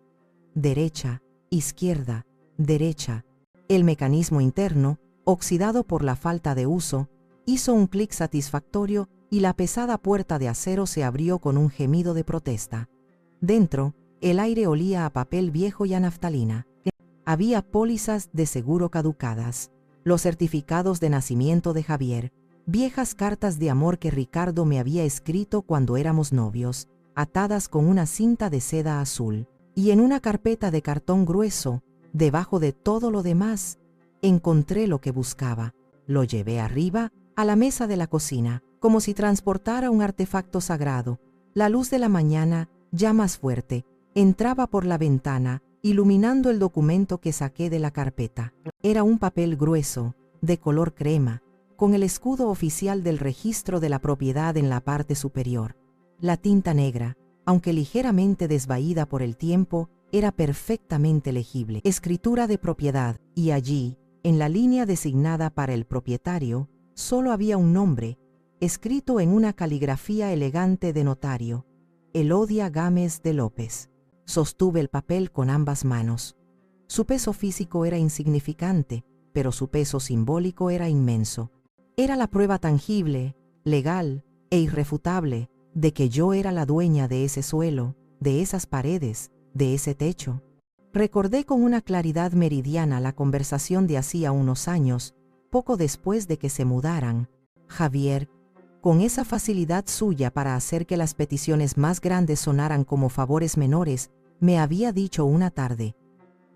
A: Derecha, izquierda, derecha. El mecanismo interno, oxidado por la falta de uso, hizo un clic satisfactorio y la pesada puerta de acero se abrió con un gemido de protesta. Dentro, el aire olía a papel viejo y a naftalina. Había pólizas de seguro caducadas, los certificados de nacimiento de Javier, viejas cartas de amor que Ricardo me había escrito cuando éramos novios, atadas con una cinta de seda azul. Y en una carpeta de cartón grueso, debajo de todo lo demás, encontré lo que buscaba. Lo llevé arriba, a la mesa de la cocina, como si transportara un artefacto sagrado. La luz de la mañana, ya más fuerte, entraba por la ventana, iluminando el documento que saqué de la carpeta. Era un papel grueso, de color crema, con el escudo oficial del registro de la propiedad en la parte superior. La tinta negra, aunque ligeramente desvaída por el tiempo, era perfectamente legible. Escritura de propiedad, y allí, en la línea designada para el propietario, solo había un nombre, escrito en una caligrafía elegante de notario: Elodia Gámez de López. Sostuve el papel con ambas manos. Su peso físico era insignificante, pero su peso simbólico era inmenso. Era la prueba tangible, legal e irrefutable de que yo era la dueña de ese suelo, de esas paredes, de ese techo. Recordé con una claridad meridiana la conversación de hacía unos años, poco después de que se mudaran. Javier, con esa facilidad suya para hacer que las peticiones más grandes sonaran como favores menores, me había dicho una tarde: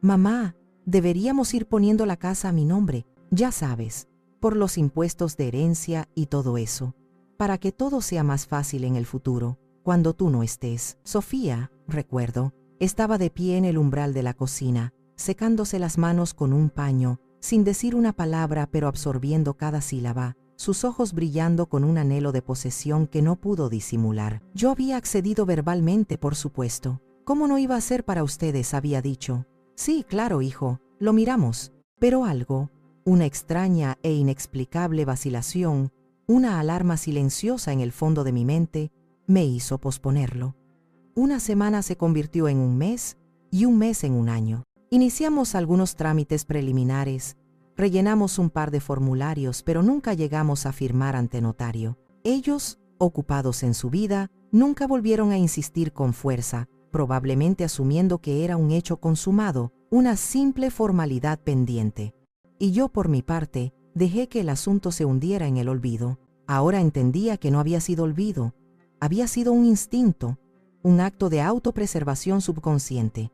A: «Mamá, deberíamos ir poniendo la casa a mi nombre, ya sabes, por los impuestos de herencia y todo eso, para que todo sea más fácil en el futuro, cuando tú no estés». Sofía, recuerdo, estaba de pie en el umbral de la cocina, secándose las manos con un paño, sin decir una palabra pero absorbiendo cada sílaba, sus ojos brillando con un anhelo de posesión que no pudo disimular. Yo había accedido verbalmente, por supuesto. «¿Cómo no iba a ser para ustedes?», había dicho. «Sí, claro, hijo, lo miramos». Pero algo, una extraña e inexplicable vacilación, una alarma silenciosa en el fondo de mi mente, me hizo posponerlo. Una semana se convirtió en un mes y un mes en un año. Iniciamos algunos trámites preliminares, rellenamos un par de formularios, pero nunca llegamos a firmar ante notario. Ellos, ocupados en su vida, nunca volvieron a insistir con fuerza, probablemente asumiendo que era un hecho consumado, una simple formalidad pendiente. Y yo, por mi parte, dejé que el asunto se hundiera en el olvido. Ahora entendía que no había sido olvido, había sido un instinto, un acto de autopreservación subconsciente.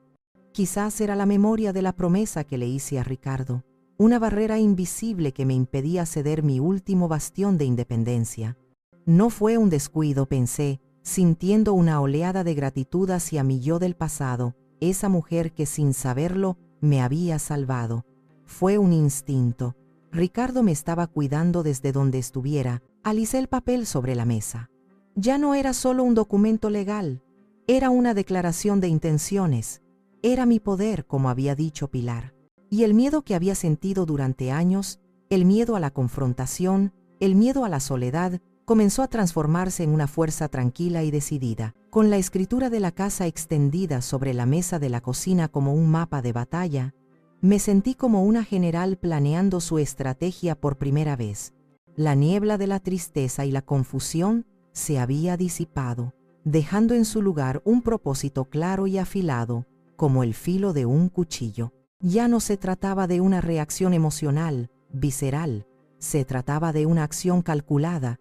A: Quizás era la memoria de la promesa que le hice a Ricardo, una barrera invisible que me impedía ceder mi último bastión de independencia. No fue un descuido, pensé, sintiendo una oleada de gratitud hacia mi yo del pasado, esa mujer que sin saberlo me había salvado. Fue un instinto. Ricardo me estaba cuidando desde donde estuviera. Alicé el papel sobre la mesa. Ya no era solo un documento legal, era una declaración de intenciones. Era mi poder, como había dicho Pilar. Y el miedo que había sentido durante años, el miedo a la confrontación, el miedo a la soledad, comenzó a transformarse en una fuerza tranquila y decidida. Con la escritura de la casa extendida sobre la mesa de la cocina como un mapa de batalla, me sentí como una general planeando su estrategia por primera vez. La niebla de la tristeza y la confusión se había disipado, dejando en su lugar un propósito claro y afilado, como el filo de un cuchillo. Ya no se trataba de una reacción emocional, visceral, se trataba de una acción calculada,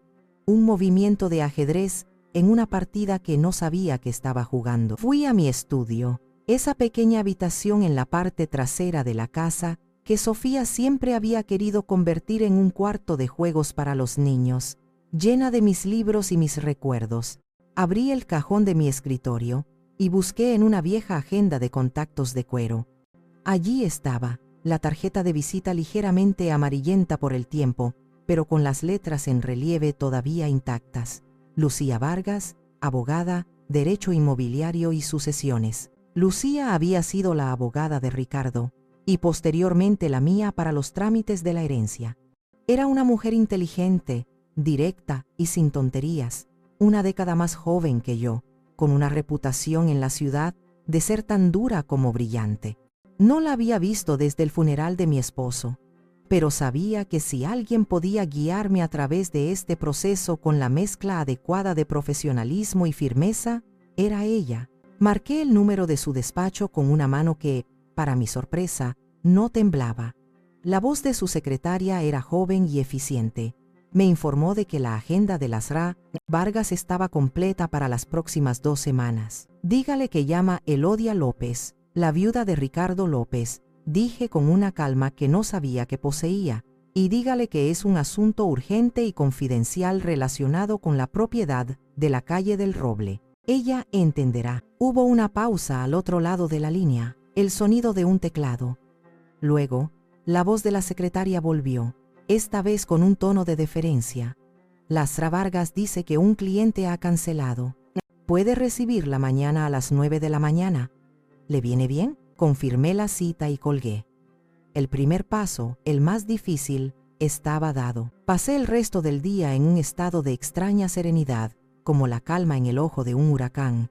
A: un movimiento de ajedrez en una partida que no sabía que estaba jugando. Fui a mi estudio, esa pequeña habitación en la parte trasera de la casa que Sofía siempre había querido convertir en un cuarto de juegos para los niños, llena de mis libros y mis recuerdos. Abrí el cajón de mi escritorio y busqué en una vieja agenda de contactos de cuero. Allí estaba, la tarjeta de visita ligeramente amarillenta por el tiempo, pero con las letras en relieve todavía intactas. Lucía Vargas, abogada, Derecho Inmobiliario y Sucesiones. Lucía había sido la abogada de Ricardo, y posteriormente la mía para los trámites de la herencia. Era una mujer inteligente, directa y sin tonterías, una década más joven que yo, con una reputación en la ciudad de ser tan dura como brillante. No la había visto desde el funeral de mi esposo, pero sabía que si alguien podía guiarme a través de este proceso con la mezcla adecuada de profesionalismo y firmeza, era ella. Marqué el número de su despacho con una mano que, para mi sorpresa, no temblaba. La voz de su secretaria era joven y eficiente. Me informó de que la agenda de las Vargas estaba completa para las próximas 2 semanas. Dígale que llama Elodia López, la viuda de Ricardo López, dije con una calma que no sabía que poseía, y dígale que es un asunto urgente y confidencial relacionado con la propiedad de la calle del Roble. Ella entenderá. Hubo una pausa al otro lado de la línea, el sonido de un teclado. Luego, la voz de la secretaria volvió, esta vez con un tono de deferencia. Lastra Vargas dice que un cliente ha cancelado. ¿Puede recibirla mañana a las 9 de la mañana? ¿Le viene bien? Confirmé la cita y colgué. El primer paso, el más difícil, estaba dado. Pasé el resto del día en un estado de extraña serenidad, como la calma en el ojo de un huracán.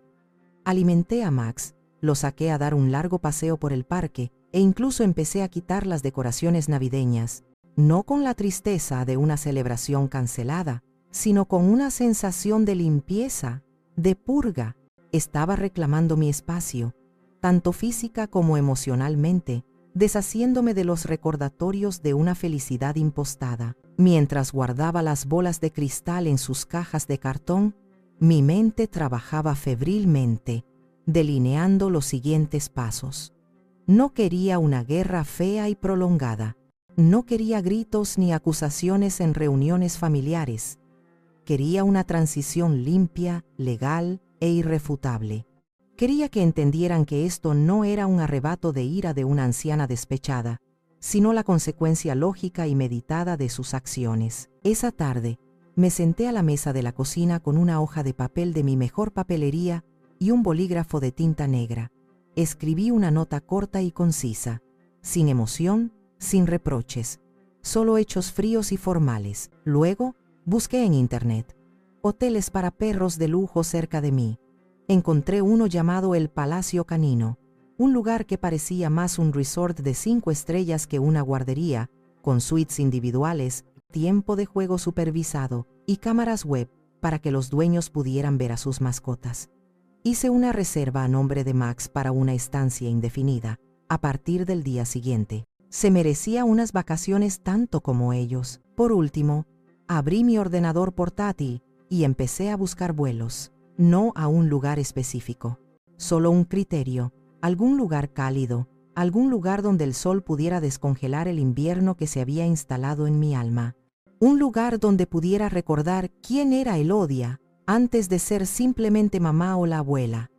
A: Alimenté a Max, lo saqué a dar un largo paseo por el parque e incluso empecé a quitar las decoraciones navideñas, no con la tristeza de una celebración cancelada, sino con una sensación de limpieza, de purga. Estaba reclamando mi espacio, tanto física como emocionalmente, deshaciéndome de los recordatorios de una felicidad impostada. Mientras guardaba las bolas de cristal en sus cajas de cartón, mi mente trabajaba febrilmente, delineando los siguientes pasos. No quería una guerra fea y prolongada. No quería gritos ni acusaciones en reuniones familiares. Quería una transición limpia, legal e irrefutable. Quería que entendieran que esto no era un arrebato de ira de una anciana despechada, sino la consecuencia lógica y meditada de sus acciones. Esa tarde, me senté a la mesa de la cocina con una hoja de papel de mi mejor papelería y un bolígrafo de tinta negra. Escribí una nota corta y concisa, sin emoción, sin reproches, solo hechos fríos y formales. Luego, busqué en internet hoteles para perros de lujo cerca de mí. Encontré uno llamado el Palacio Canino, un lugar que parecía más un resort de 5 estrellas que una guardería, con suites individuales, tiempo de juego supervisado y cámaras web para que los dueños pudieran ver a sus mascotas. Hice una reserva a nombre de Max para una estancia indefinida, a partir del día siguiente. Se merecía unas vacaciones tanto como ellos. Por último, abrí mi ordenador portátil y empecé a buscar vuelos. No a un lugar específico, solo un criterio, algún lugar cálido, algún lugar donde el sol pudiera descongelar el invierno que se había instalado en mi alma. Un lugar donde pudiera recordar quién era Elodia antes de ser simplemente mamá o la abuela.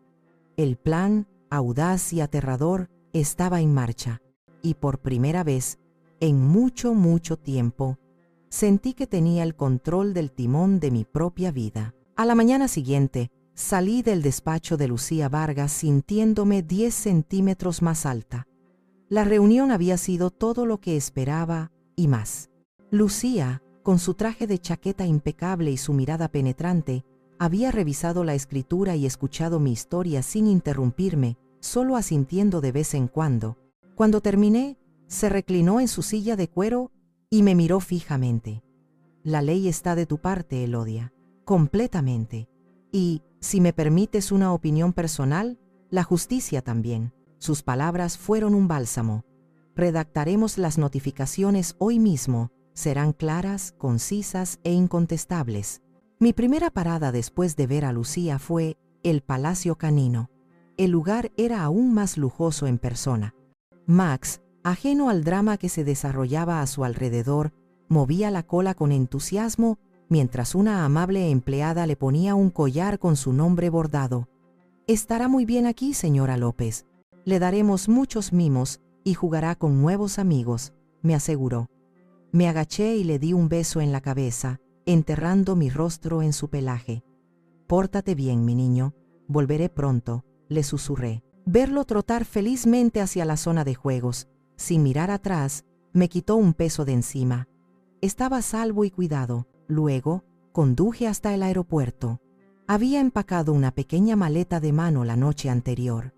A: El plan, audaz y aterrador, estaba en marcha, y por primera vez, en mucho tiempo, sentí que tenía el control del timón de mi propia vida. A la mañana siguiente, salí del despacho de Lucía Vargas sintiéndome 10 centímetros más alta. La reunión había sido todo lo que esperaba y más. Lucía, con su traje de chaqueta impecable y su mirada penetrante, había revisado la escritura y escuchado mi historia sin interrumpirme, solo asintiendo de vez en cuando. Cuando terminé, se reclinó en su silla de cuero y me miró fijamente. La ley está de tu parte, Elodia, completamente. Y, si me permites una opinión personal, la justicia también. Sus palabras fueron un bálsamo. Redactaremos las notificaciones hoy mismo. Serán claras, concisas e incontestables. Mi primera parada después de ver a Lucía fue el Palacio Canino. El lugar era aún más lujoso en persona. Max, ajeno al drama que se desarrollaba a su alrededor, movía la cola con entusiasmo mientras una amable empleada le ponía un collar con su nombre bordado. «Estará muy bien aquí, señora López. Le daremos muchos mimos y jugará con nuevos amigos», me aseguró. Me agaché y le di un beso en la cabeza, enterrando mi rostro en su pelaje. «Pórtate bien, mi niño. Volveré pronto», le susurré. Verlo trotar felizmente hacia la zona de juegos, sin mirar atrás, me quitó un peso de encima. Estaba a salvo y cuidado. Luego, conduje hasta el aeropuerto. Había empacado una pequeña maleta de mano la noche anterior.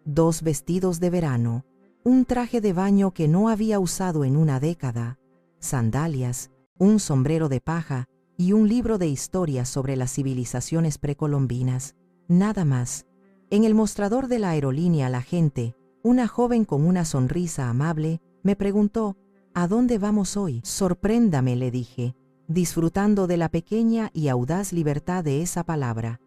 A: 2 vestidos de verano, un traje de baño que no había usado en una década, sandalias, un sombrero de paja y un libro de historias sobre las civilizaciones precolombinas. Nada más. En el mostrador de la aerolínea la gente, una joven con una sonrisa amable, me preguntó: «¿A dónde vamos hoy?». «Sorpréndame», le dije, disfrutando de la pequeña y audaz libertad de esa palabra.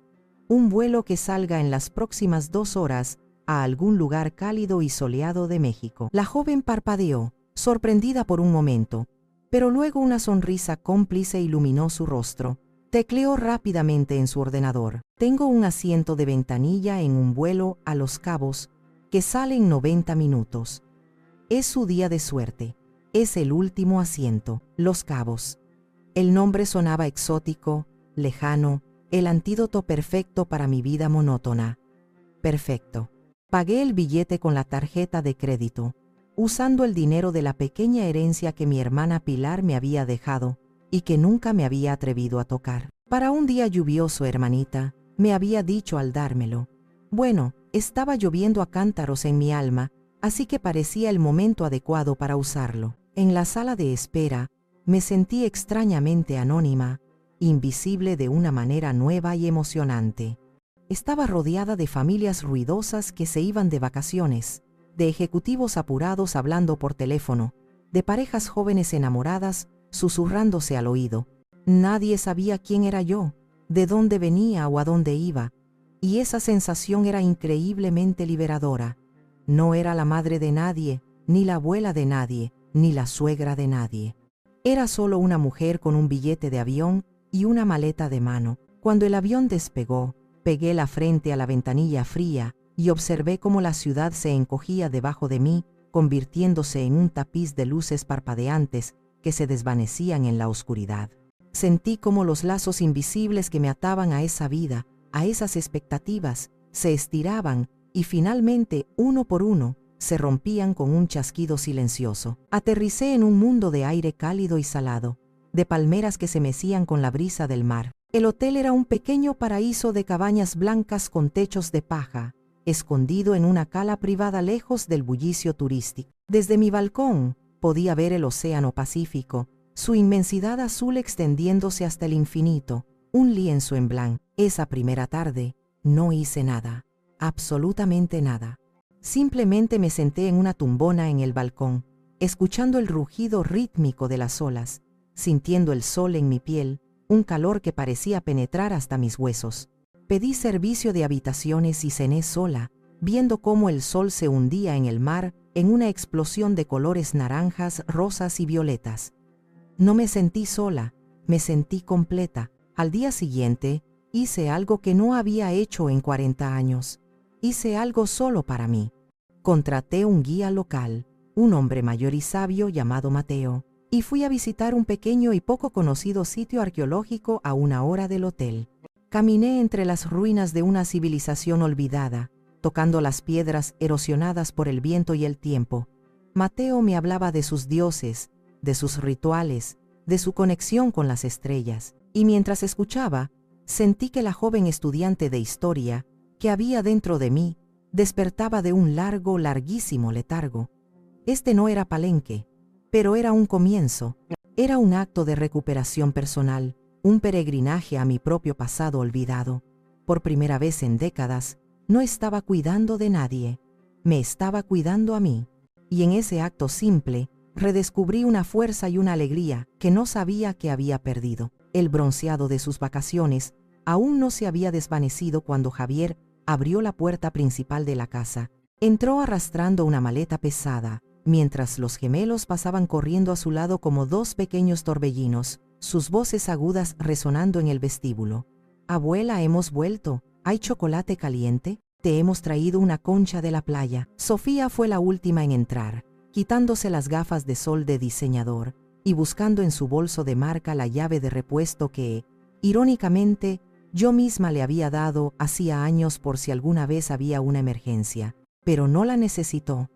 A: «Un vuelo que salga en las próximas 2 horas a algún lugar cálido y soleado de México». La joven parpadeó, sorprendida por un momento, pero luego una sonrisa cómplice iluminó su rostro. Tecleó rápidamente en su ordenador. «Tengo un asiento de ventanilla en un vuelo a Los Cabos que sale en 90 minutos. Es su día de suerte. Es el último asiento, Los Cabos». El nombre sonaba exótico, lejano, el antídoto perfecto para mi vida monótona. Perfecto. Pagué el billete con la tarjeta de crédito, usando el dinero de la pequeña herencia que mi hermana Pilar me había dejado y que nunca me había atrevido a tocar. «Para un día lluvioso, hermanita», me había dicho al dármelo. Bueno, estaba lloviendo a cántaros en mi alma, así que parecía el momento adecuado para usarlo. En la sala de espera, me sentí extrañamente anónima, invisible de una manera nueva y emocionante. Estaba rodeada de familias ruidosas que se iban de vacaciones, de ejecutivos apurados hablando por teléfono, de parejas jóvenes enamoradas susurrándose al oído. Nadie sabía quién era yo, de dónde venía o a dónde iba, y esa sensación era increíblemente liberadora. No era la madre de nadie, ni la abuela de nadie, ni la suegra de nadie. Era solo una mujer con un billete de avión y una maleta de mano. Cuando el avión despegó, pegué la frente a la ventanilla fría y observé cómo la ciudad se encogía debajo de mí, convirtiéndose en un tapiz de luces parpadeantes que se desvanecían en la oscuridad. Sentí cómo los lazos invisibles que me ataban a esa vida, a esas expectativas, se estiraban y finalmente, uno por uno, se rompían con un chasquido silencioso. Aterricé en un mundo de aire cálido y salado, de palmeras que se mecían con la brisa del mar. El hotel era un pequeño paraíso de cabañas blancas con techos de paja, escondido en una cala privada lejos del bullicio turístico. Desde mi balcón podía ver el océano Pacífico, su inmensidad azul extendiéndose hasta el infinito, un lienzo en blanco. Esa primera tarde no hice nada, absolutamente nada. Simplemente me senté en una tumbona en el balcón, escuchando el rugido rítmico de las olas, sintiendo el sol en mi piel, un calor que parecía penetrar hasta mis huesos. Pedí servicio de habitaciones y cené sola, viendo cómo el sol se hundía en el mar en una explosión de colores naranjas, rosas y violetas. No me sentí sola, me sentí completa. Al día siguiente, hice algo que no había hecho en 40 años. Hice algo solo para mí. Contraté un guía local, un hombre mayor y sabio llamado Mateo, y fui a visitar un pequeño y poco conocido sitio arqueológico a 1 hora del hotel. Caminé entre las ruinas de una civilización olvidada, tocando las piedras erosionadas por el viento y el tiempo. Mateo me hablaba de sus dioses, de sus rituales, de su conexión con las estrellas, y mientras escuchaba, sentí que la joven estudiante de historia que había dentro de mí despertaba de un larguísimo letargo. Este no era Palenque, pero era un comienzo, era un acto de recuperación personal, un peregrinaje a mi propio pasado olvidado. Por primera vez en décadas, no estaba cuidando de nadie, me estaba cuidando a mí, y en ese acto simple, redescubrí una fuerza y una alegría que no sabía que había perdido. El bronceado de sus vacaciones aún no se había desvanecido cuando Javier abrió la puerta principal de la casa. Entró arrastrando una maleta pesada, mientras los gemelos pasaban corriendo a su lado como dos pequeños torbellinos, sus voces agudas resonando en el vestíbulo. «Abuela, hemos vuelto. ¿Hay chocolate caliente? Te hemos traído una concha de la playa». Sofía fue la última en entrar, quitándose las gafas de sol de diseñador y buscando en su bolso de marca la llave de repuesto que, irónicamente, yo misma le había dado hacía años por si alguna vez había una emergencia, pero no la necesitó.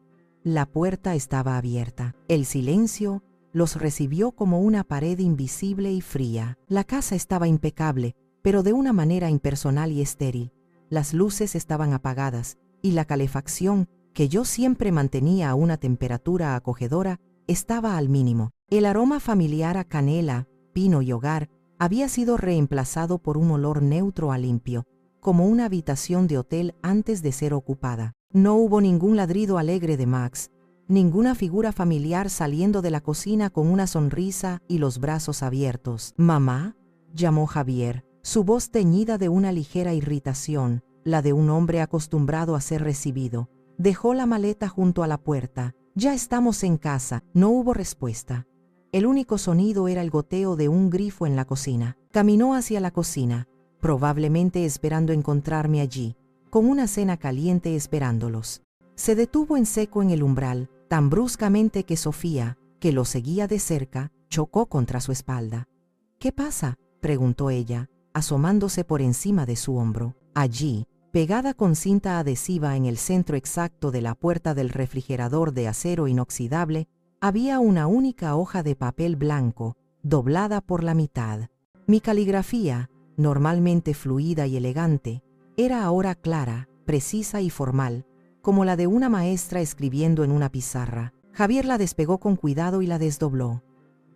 A: La puerta estaba abierta. El silencio los recibió como una pared invisible y fría. La casa estaba impecable, pero de una manera impersonal y estéril. Las luces estaban apagadas y la calefacción, que yo siempre mantenía a una temperatura acogedora, estaba al mínimo. El aroma familiar a canela, pino y hogar había sido reemplazado por un olor neutro a limpio, como una habitación de hotel antes de ser ocupada. No hubo ningún ladrido alegre de Max, ninguna figura familiar saliendo de la cocina con una sonrisa y los brazos abiertos. «¿Mamá?», llamó Javier, su voz teñida de una ligera irritación, la de un hombre acostumbrado a ser recibido. Dejó la maleta junto a la puerta. «Ya estamos en casa». No hubo respuesta. El único sonido era el goteo de un grifo en la cocina. Caminó hacia la cocina, probablemente esperando encontrarme allí, con una cena caliente esperándolos. Se detuvo en seco en el umbral, tan bruscamente que Sofía, que lo seguía de cerca, chocó contra su espalda. «¿Qué pasa?», preguntó ella, asomándose por encima de su hombro. Allí, pegada con cinta adhesiva en el centro exacto de la puerta del refrigerador de acero inoxidable, había una única hoja de papel blanco, doblada por la mitad. Mi caligrafía, normalmente fluida y elegante, era ahora clara, precisa y formal, como la de una maestra escribiendo en una pizarra. Javier la despegó con cuidado y la desdobló.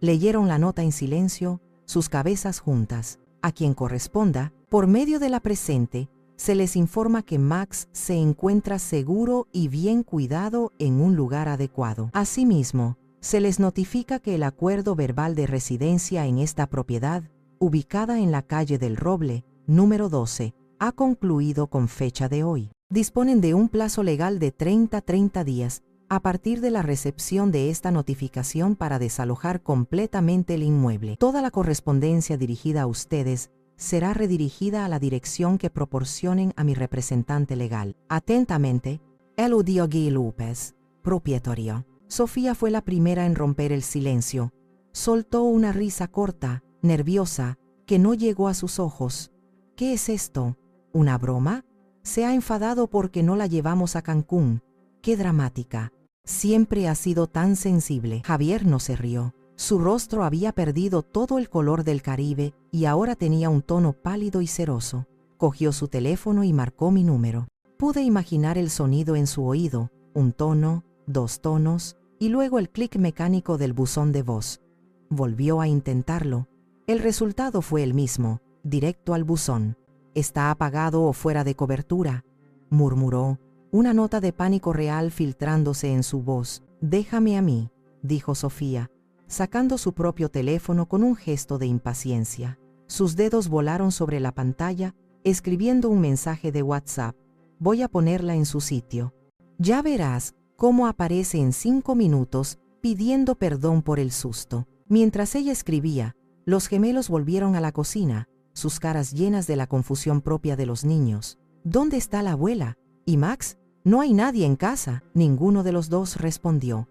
A: Leyeron la nota en silencio, sus cabezas juntas. A quien corresponda, por medio de la presente, se les informa que Max se encuentra seguro y bien cuidado en un lugar adecuado. Asimismo, se les notifica que el acuerdo verbal de residencia en esta propiedad, ubicada en la calle del Roble, número 12, ha concluido con fecha de hoy. Disponen de un plazo legal de 30 días a partir de la recepción de esta notificación para desalojar completamente el inmueble. Toda la correspondencia dirigida a ustedes será redirigida a la dirección que proporcionen a mi representante legal. Atentamente, Eludio Gui López, propietario. Sofía fue la primera en romper el silencio. Soltó una risa corta, nerviosa, que no llegó a sus ojos. «¿Qué es esto? ¿Una broma? Se ha enfadado porque no la llevamos a Cancún. ¡Qué dramática! Siempre ha sido tan sensible». Javier no se rió. Su rostro había perdido todo el color del Caribe y ahora tenía un tono pálido y ceroso. Cogió su teléfono y marcó mi número. Pude imaginar el sonido en su oído, un tono, 2 tonos, y luego el clic mecánico del buzón de voz. Volvió a intentarlo. El resultado fue el mismo, directo al buzón. «Está apagado o fuera de cobertura», murmuró, una nota de pánico real filtrándose en su voz. «Déjame a mí», dijo Sofía, sacando su propio teléfono con un gesto de impaciencia. Sus dedos volaron sobre la pantalla, escribiendo un mensaje de WhatsApp. «Voy a ponerla en su sitio. Ya verás cómo aparece en 5 minutos pidiendo perdón por el susto». Mientras ella escribía, los gemelos volvieron a la cocina, sus caras llenas de la confusión propia de los niños. «¿Dónde está la abuela? ¿Y Max? No hay nadie en casa». Ninguno de los dos respondió.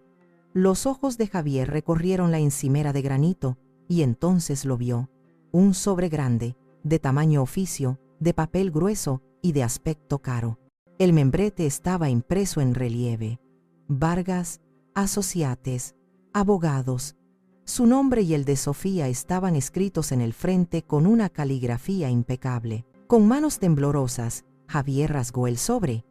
A: Los ojos de Javier recorrieron la encimera de granito y entonces lo vio. Un sobre grande, de tamaño oficio, de papel grueso y de aspecto caro. El membrete estaba impreso en relieve. «Vargas, Associates, abogados». Su nombre y el de Sofía estaban escritos en el frente con una caligrafía impecable. Con manos temblorosas, Javier rasgó el sobre.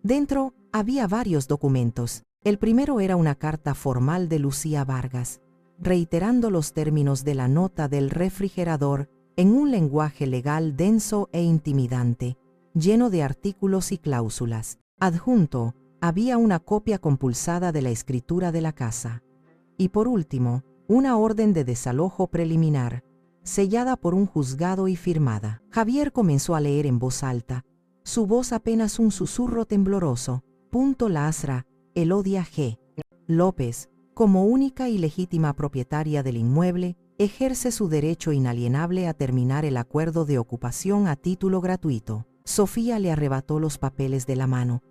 A: Dentro había varios documentos. El primero era una carta formal de Lucía Vargas, reiterando los términos de la nota del refrigerador en un lenguaje legal denso e intimidante, lleno de artículos y cláusulas. Adjunto, había una copia compulsada de la escritura de la casa. Y por último, una orden de desalojo preliminar, sellada por un juzgado y firmada. Javier comenzó a leer en voz alta, su voz apenas un susurro tembloroso. Lasra, Elodia G. López, como única y legítima propietaria del inmueble, ejerce su derecho inalienable a terminar el acuerdo de ocupación a título gratuito. Sofía le arrebató los papeles de la mano.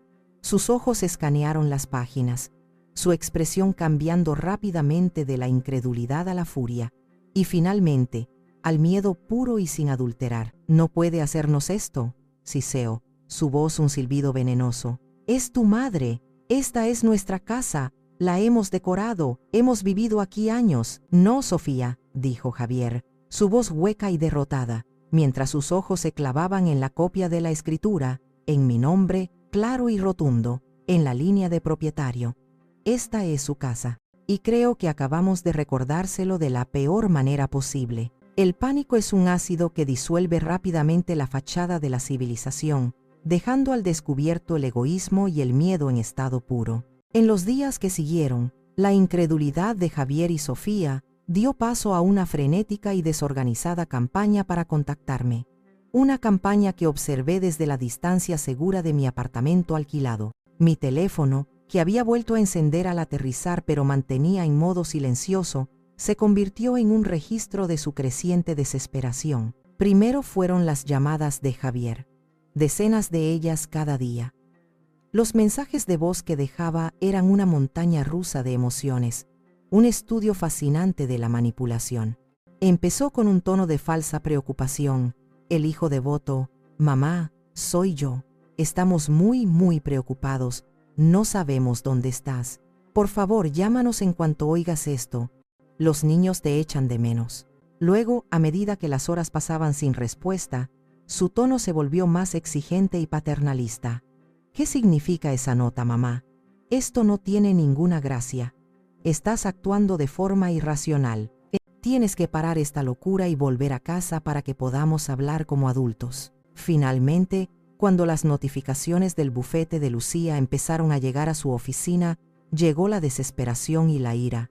A: Sus ojos escanearon las páginas, su expresión cambiando rápidamente de la incredulidad a la furia, y finalmente, al miedo puro y sin adulterar. «¿No puede hacernos esto?» siseó, su voz un silbido venenoso. «Es tu madre, esta es nuestra casa, la hemos decorado, hemos vivido aquí años». «No, Sofía», dijo Javier, su voz hueca y derrotada, mientras sus ojos se clavaban en la copia de la escritura, en mi nombre, claro y rotundo, en la línea de propietario. Esta es su casa, y creo que acabamos de recordárselo de la peor manera posible. El pánico es un ácido que disuelve rápidamente la fachada de la civilización, dejando al descubierto el egoísmo y el miedo en estado puro. En los días que siguieron, la incredulidad de Javier y Sofía dio paso a una frenética y desorganizada campaña para contactarme. Una campaña que observé desde la distancia segura de mi apartamento alquilado. Mi teléfono, que había vuelto a encender al aterrizar pero mantenía en modo silencioso, se convirtió en un registro de su creciente desesperación. Primero fueron las llamadas de Javier, decenas de ellas cada día. Los mensajes de voz que dejaba eran una montaña rusa de emociones, un estudio fascinante de la manipulación. Empezó con un tono de falsa preocupación. El hijo devoto: «Mamá, soy yo. Estamos muy preocupados. No sabemos dónde estás. Por favor, llámanos en cuanto oigas esto. Los niños te echan de menos». Luego, a medida que las horas pasaban sin respuesta, su tono se volvió más exigente y paternalista. «¿Qué significa esa nota, mamá? Esto no tiene ninguna gracia. Estás actuando de forma irracional. Tienes que parar esta locura y volver a casa para que podamos hablar como adultos». Finalmente, cuando las notificaciones del bufete de Lucía empezaron a llegar a su oficina, llegó la desesperación y la ira.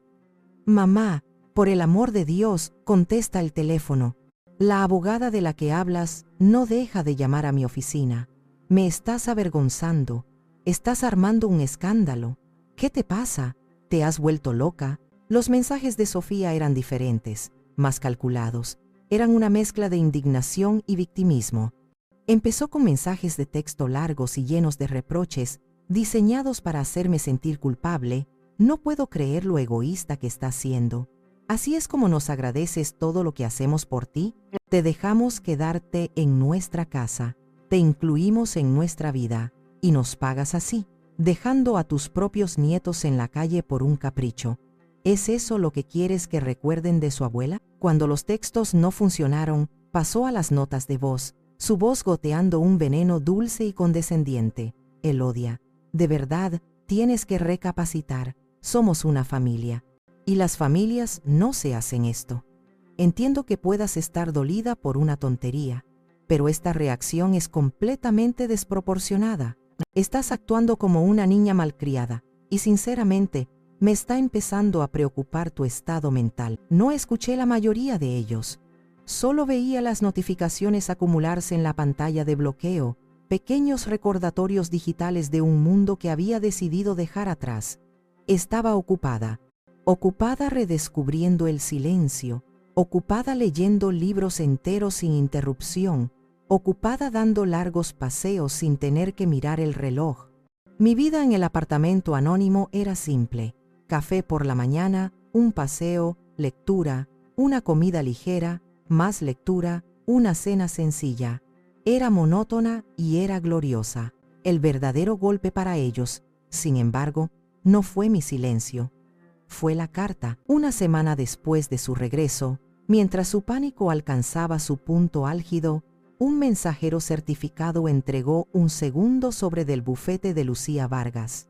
A: «Mamá, por el amor de Dios, contesta el teléfono. La abogada de la que hablas no deja de llamar a mi oficina. Me estás avergonzando. Estás armando un escándalo. ¿Qué te pasa? ¿Te has vuelto loca?». Los mensajes de Sofía eran diferentes, más calculados. Eran una mezcla de indignación y victimismo. Empezó con mensajes de texto largos y llenos de reproches, diseñados para hacerme sentir culpable. «No puedo creer lo egoísta que estás siendo. ¿Así es como nos agradeces todo lo que hacemos por ti? Te dejamos quedarte en nuestra casa, te incluimos en nuestra vida, y nos pagas así, dejando a tus propios nietos en la calle por un capricho. ¿Es eso lo que quieres que recuerden de su abuela?». Cuando los textos no funcionaron, pasó a las notas de voz, su voz goteando un veneno dulce y condescendiente. «Elodia, de verdad, tienes que recapacitar. Somos una familia. Y las familias no se hacen esto. Entiendo que puedas estar dolida por una tontería, pero esta reacción es completamente desproporcionada. Estás actuando como una niña malcriada, y sinceramente, me está empezando a preocupar tu estado mental». No escuché la mayoría de ellos. Solo veía las notificaciones acumularse en la pantalla de bloqueo, pequeños recordatorios digitales de un mundo que había decidido dejar atrás. Estaba ocupada redescubriendo el silencio, ocupada leyendo libros enteros sin interrupción, ocupada dando largos paseos sin tener que mirar el reloj. Mi vida en el apartamento anónimo era simple: café por la mañana, un paseo, lectura, una comida ligera, más lectura, una cena sencilla. Era monótona y era gloriosa. El verdadero golpe para ellos, sin embargo, no fue mi silencio. fue la carta. Una semana después de su regreso, mientras su pánico alcanzaba su punto álgido, un mensajero certificado entregó un segundo sobre del bufete de Lucía Vargas.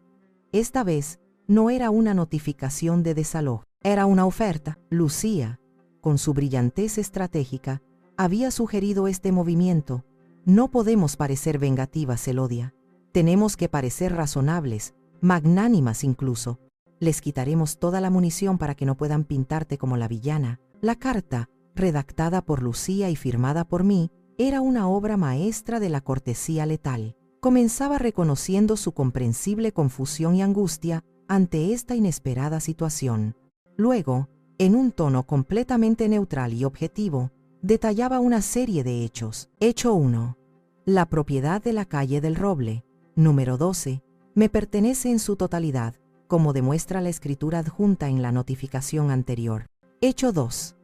A: Esta vez, no era una notificación de desalojo, era una oferta. Lucía, con su brillantez estratégica, había sugerido este movimiento. No podemos parecer vengativas, Elodia. Tenemos que parecer razonables, magnánimas incluso. Les quitaremos toda la munición para que no puedan pintarte como la villana. La carta, redactada por Lucía y firmada por mí, era una obra maestra de la cortesía letal. Comenzaba reconociendo su comprensible confusión y angustia ante esta inesperada situación. Luego, en un tono completamente neutral y objetivo, detallaba una serie de hechos. Hecho 1. La propiedad de la calle del Roble, número 12, me pertenece en su totalidad, como demuestra la escritura adjunta en la notificación anterior. Hecho 2.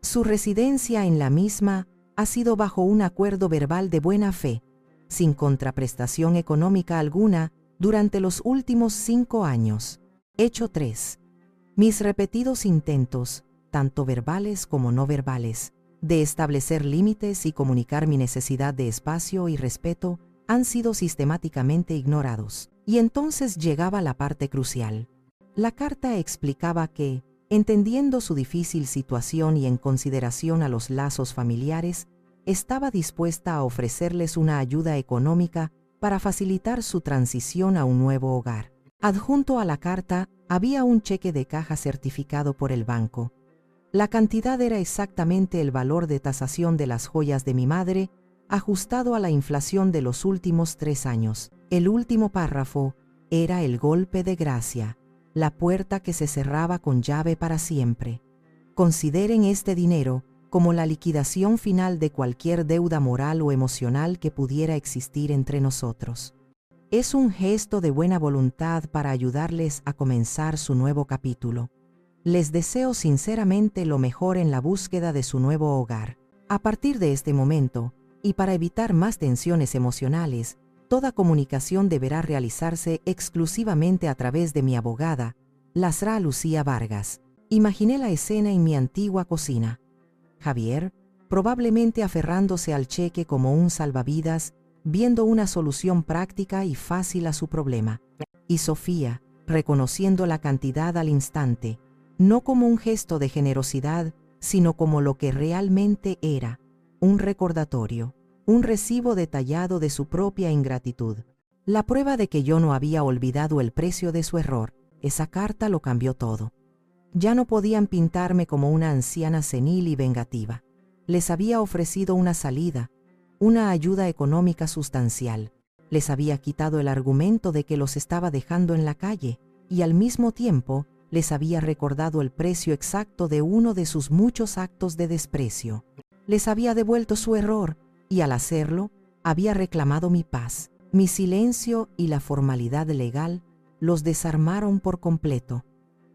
A: Su residencia en la misma ha sido bajo un acuerdo verbal de buena fe, sin contraprestación económica alguna, durante los últimos 5 años. Hecho 3. Mis repetidos intentos, tanto verbales como no verbales, de establecer límites y comunicar mi necesidad de espacio y respeto han sido sistemáticamente ignorados. Y entonces llegaba la parte crucial. La carta explicaba que, entendiendo su difícil situación y en consideración a los lazos familiares, estaba dispuesta a ofrecerles una ayuda económica para facilitar su transición a un nuevo hogar. Adjunto a la carta había un cheque de caja certificado por el banco. La cantidad era exactamente el valor de tasación de las joyas de mi madre, ajustado a la inflación de los últimos 3 años. El último párrafo era el golpe de gracia, la puerta que se cerraba con llave para siempre. Consideren este dinero como la liquidación final de cualquier deuda moral o emocional que pudiera existir entre nosotros. Es un gesto de buena voluntad para ayudarles a comenzar su nuevo capítulo. Les deseo sinceramente lo mejor en la búsqueda de su nuevo hogar. A partir de este momento, y para evitar más tensiones emocionales, toda comunicación deberá realizarse exclusivamente a través de mi abogada, la Sra. Lucía Vargas. Imaginé la escena en mi antigua cocina. Javier, probablemente aferrándose al cheque como un salvavidas, viendo una solución práctica y fácil a su problema. Y Sofía, reconociendo la cantidad al instante, no como un gesto de generosidad, sino como lo que realmente era, un recordatorio, un recibo detallado de su propia ingratitud. La prueba de que yo no había olvidado el precio de su error. Esa carta lo cambió todo. Ya no podían pintarme como una anciana senil y vengativa. Les había ofrecido una salida, una ayuda económica sustancial. Les había quitado el argumento de que los estaba dejando en la calle y al mismo tiempo les había recordado el precio exacto de uno de sus muchos actos de desprecio. Les había devuelto su error y al hacerlo había reclamado mi paz. Mi silencio y la formalidad legal los desarmaron por completo.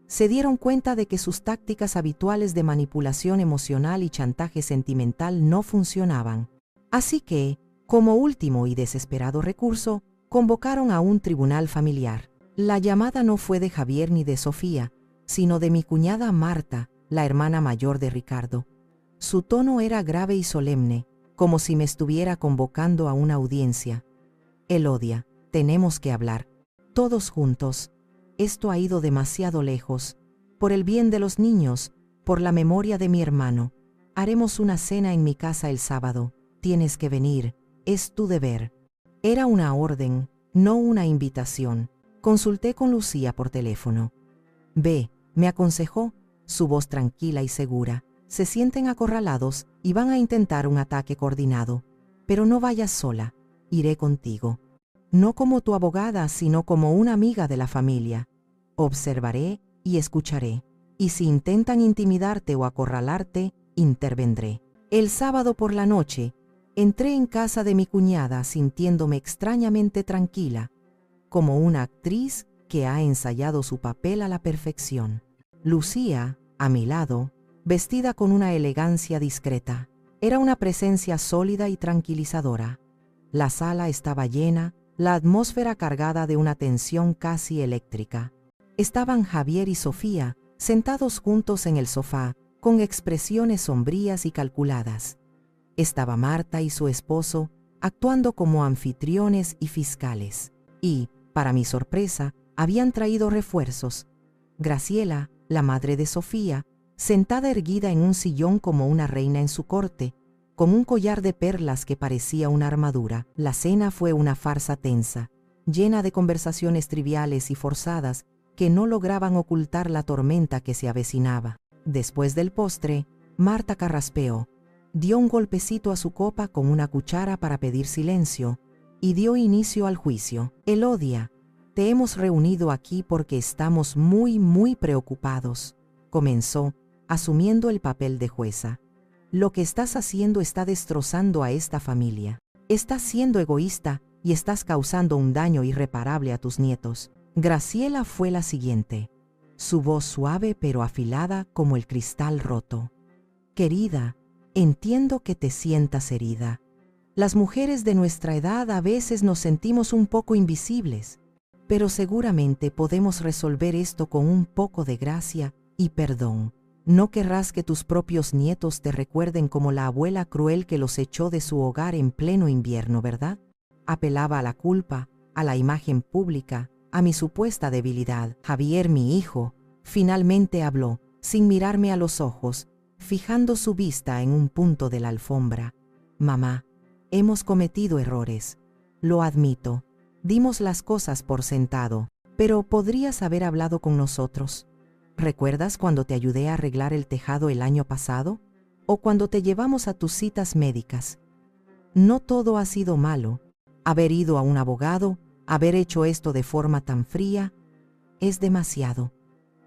A: Se dieron cuenta de que sus tácticas habituales de manipulación emocional y chantaje sentimental no funcionaban. Así que, como último y desesperado recurso, convocaron a un tribunal familiar. La llamada no fue de Javier ni de Sofía, sino de mi cuñada Marta, la hermana mayor de Ricardo. Su tono era grave y solemne, como si me estuviera convocando a una audiencia. Elodia, tenemos que hablar. Todos juntos. Esto ha ido demasiado lejos. Por el bien de los niños, por la memoria de mi hermano. Haremos una cena en mi casa el sábado. Tienes que venir. Es tu deber. Era una orden, no una invitación. Consulté con Lucía por teléfono. Ve, me aconsejó, su voz tranquila y segura. Se sienten acorralados y van a intentar un ataque coordinado. Pero no vayas sola. Iré contigo. No como tu abogada, sino como una amiga de la familia. Observaré y escucharé. Y si intentan intimidarte o acorralarte, intervendré. El sábado por la noche, entré en casa de mi cuñada sintiéndome extrañamente tranquila, como una actriz que ha ensayado su papel a la perfección. Lucía, a mi lado, vestida con una elegancia discreta, era una presencia sólida y tranquilizadora. La sala estaba llena, la atmósfera cargada de una tensión casi eléctrica. Estaban Javier y Sofía, sentados juntos en el sofá, con expresiones sombrías y calculadas. Estaba Marta y su esposo, actuando como anfitriones y fiscales. Y, para mi sorpresa, habían traído refuerzos. Graciela, la madre de Sofía, sentada erguida en un sillón como una reina en su corte, con un collar de perlas que parecía una armadura. La cena fue una farsa tensa, llena de conversaciones triviales y forzadas que no lograban ocultar la tormenta que se avecinaba. Después del postre, Marta carraspeó, dio un golpecito a su copa con una cuchara para pedir silencio y dio inicio al juicio. Elodia, te hemos reunido aquí porque estamos muy preocupados, comenzó, asumiendo el papel de jueza. Lo que estás haciendo está destrozando a esta familia. Estás siendo egoísta y estás causando un daño irreparable a tus nietos. Graciela fue la siguiente, su voz suave pero afilada como el cristal roto. Querida, entiendo que te sientas herida. Las mujeres de nuestra edad a veces nos sentimos un poco invisibles, pero seguramente podemos resolver esto con un poco de gracia y perdón. No querrás que tus propios nietos te recuerden como la abuela cruel que los echó de su hogar en pleno invierno, ¿verdad? Apelaba a la culpa, a la imagen pública, a mi supuesta debilidad. Javier, mi hijo, finalmente habló, sin mirarme a los ojos, fijando su vista en un punto de la alfombra. Mamá, hemos cometido errores. Lo admito. Dimos las cosas por sentado, pero podrías haber hablado con nosotros. ¿Recuerdas cuando te ayudé a arreglar el tejado el año pasado? ¿O cuando te llevamos a tus citas médicas? No todo ha sido malo. Haber ido a un abogado, haber hecho esto de forma tan fría, es demasiado.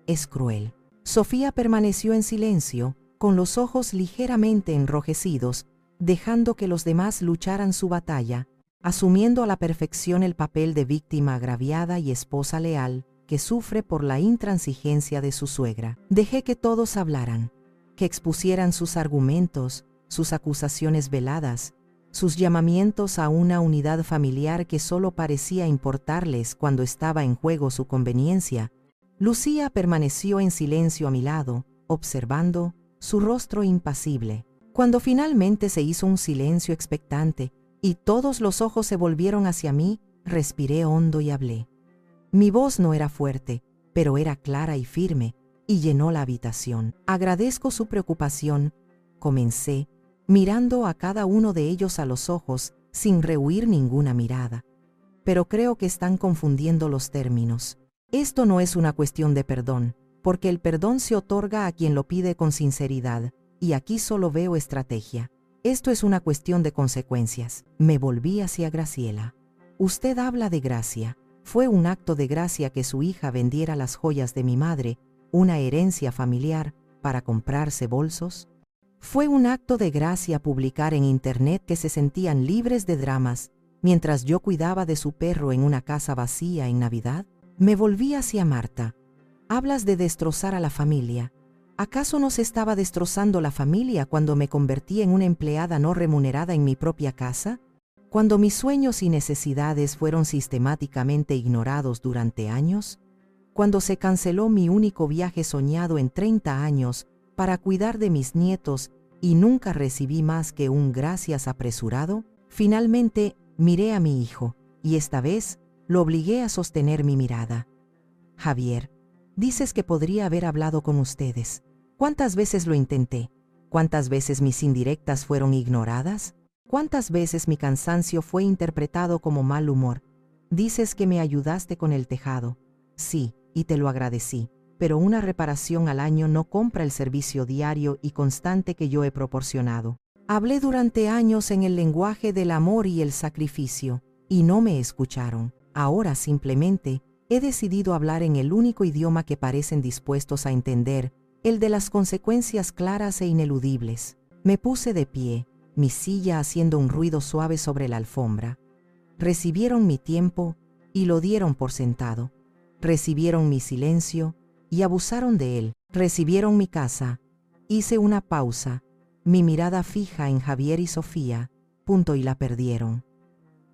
A: Es cruel. Sofía permaneció en silencio, con los ojos ligeramente enrojecidos, dejando que los demás lucharan su batalla, asumiendo a la perfección el papel de víctima agraviada y esposa leal, que sufre por la intransigencia de su suegra. Dejé que todos hablaran, que expusieran sus argumentos, sus acusaciones veladas, sus llamamientos a una unidad familiar que solo parecía importarles cuando estaba en juego su conveniencia. Lucía permaneció en silencio a mi lado, observando, su rostro impasible. Cuando finalmente se hizo un silencio expectante y todos los ojos se volvieron hacia mí, respiré hondo y hablé. Mi voz no era fuerte, pero era clara y firme, y llenó la habitación. Agradezco su preocupación, comencé, mirando a cada uno de ellos a los ojos, sin rehuir ninguna mirada. Pero creo que están confundiendo los términos. Esto no es una cuestión de perdón, porque el perdón se otorga a quien lo pide con sinceridad, y aquí solo veo estrategia. Esto es una cuestión de consecuencias. Me volví hacia Graciela. Usted habla de gracia. ¿Fue un acto de gracia que su hija vendiera las joyas de mi madre, una herencia familiar, para comprarse bolsos? ¿Fue un acto de gracia publicar en internet que se sentían libres de dramas, mientras yo cuidaba de su perro en una casa vacía en Navidad? Me volví hacia Marta. Hablas de destrozar a la familia. ¿Acaso no se estaba destrozando la familia cuando me convertí en una empleada no remunerada en mi propia casa? Cuando mis sueños y necesidades fueron sistemáticamente ignorados durante años, cuando se canceló mi único viaje soñado en 30 años para cuidar de mis nietos y nunca recibí más que un gracias apresurado, finalmente miré a mi hijo, y esta vez lo obligué a sostener mi mirada. Javier, dices que podría haber hablado con ustedes. ¿Cuántas veces lo intenté? ¿Cuántas veces mis indirectas fueron ignoradas? ¿Cuántas veces mi cansancio fue interpretado como mal humor? Dices que me ayudaste con el tejado. Sí, y te lo agradecí, pero una reparación al año no compra el servicio diario y constante que yo he proporcionado. Hablé durante años en el lenguaje del amor y el sacrificio, y no me escucharon. Ahora simplemente he decidido hablar en el único idioma que parecen dispuestos a entender, el de las consecuencias claras e ineludibles. Me puse de pie, mi silla haciendo un ruido suave sobre la alfombra. Recibieron mi tiempo y lo dieron por sentado. Recibieron mi silencio y abusaron de él. Recibieron mi casa. Hice una pausa, mi mirada fija en Javier y Sofía, y la perdieron.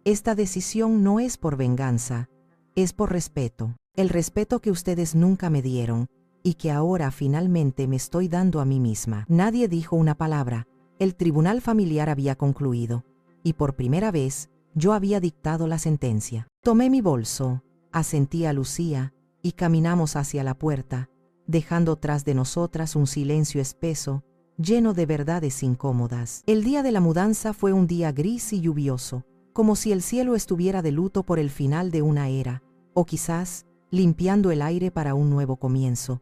A: Esta decisión no es por venganza, es por respeto. el respeto que ustedes nunca me dieron, y que ahora finalmente me estoy dando a mí misma. Nadie dijo una palabra. El tribunal familiar había concluido, y por primera vez yo había dictado la sentencia. Tomé mi bolso, asentí a Lucía, y caminamos hacia la puerta, dejando tras de nosotras un silencio espeso, lleno de verdades incómodas. El día de la mudanza fue un día gris y lluvioso, como si el cielo estuviera de luto por el final de una era, o quizás limpiando el aire para un nuevo comienzo.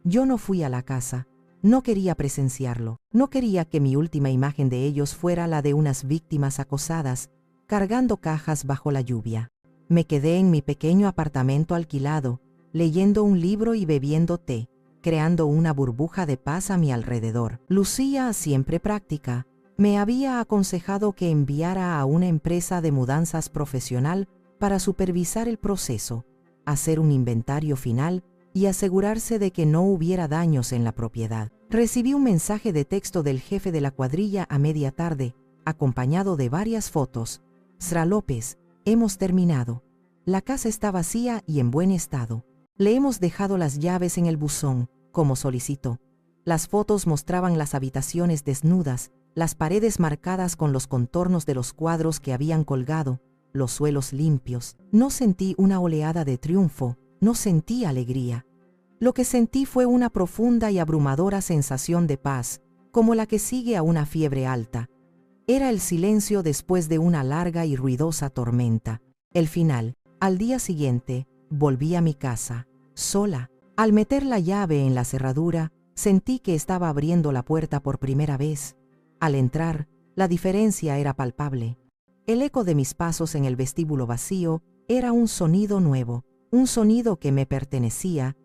A: Yo no fui a la casa. No quería presenciarlo. No quería que mi última imagen de ellos fuera la de unas víctimas acosadas, cargando cajas bajo la lluvia. Me quedé en mi pequeño apartamento alquilado, leyendo un libro y bebiendo té, creando una burbuja de paz a mi alrededor. Lucía, siempre práctica, me había aconsejado que enviara a una empresa de mudanzas profesional para supervisar el proceso, hacer un inventario final y asegurarse de que no hubiera daños en la propiedad. Recibí un mensaje de texto del jefe de la cuadrilla a media tarde, acompañado de varias fotos. Sra López, hemos terminado. La casa está vacía y en buen estado. Le hemos dejado las llaves en el buzón, como solicitó. Las fotos mostraban las habitaciones desnudas, las paredes marcadas con los contornos de los cuadros que habían colgado, los suelos limpios. No sentí una oleada de triunfo, no sentí alegría. Lo que sentí fue una profunda y abrumadora sensación de paz, como la que sigue a una fiebre alta. Era el silencio después de una larga y ruidosa tormenta. El final. Al día siguiente, volví a mi casa, sola. Al meter la llave en la cerradura, sentí que estaba abriendo la puerta por primera vez. Al entrar, la diferencia era palpable. El eco de mis pasos en el vestíbulo vacío era un sonido nuevo, un sonido que me pertenecía.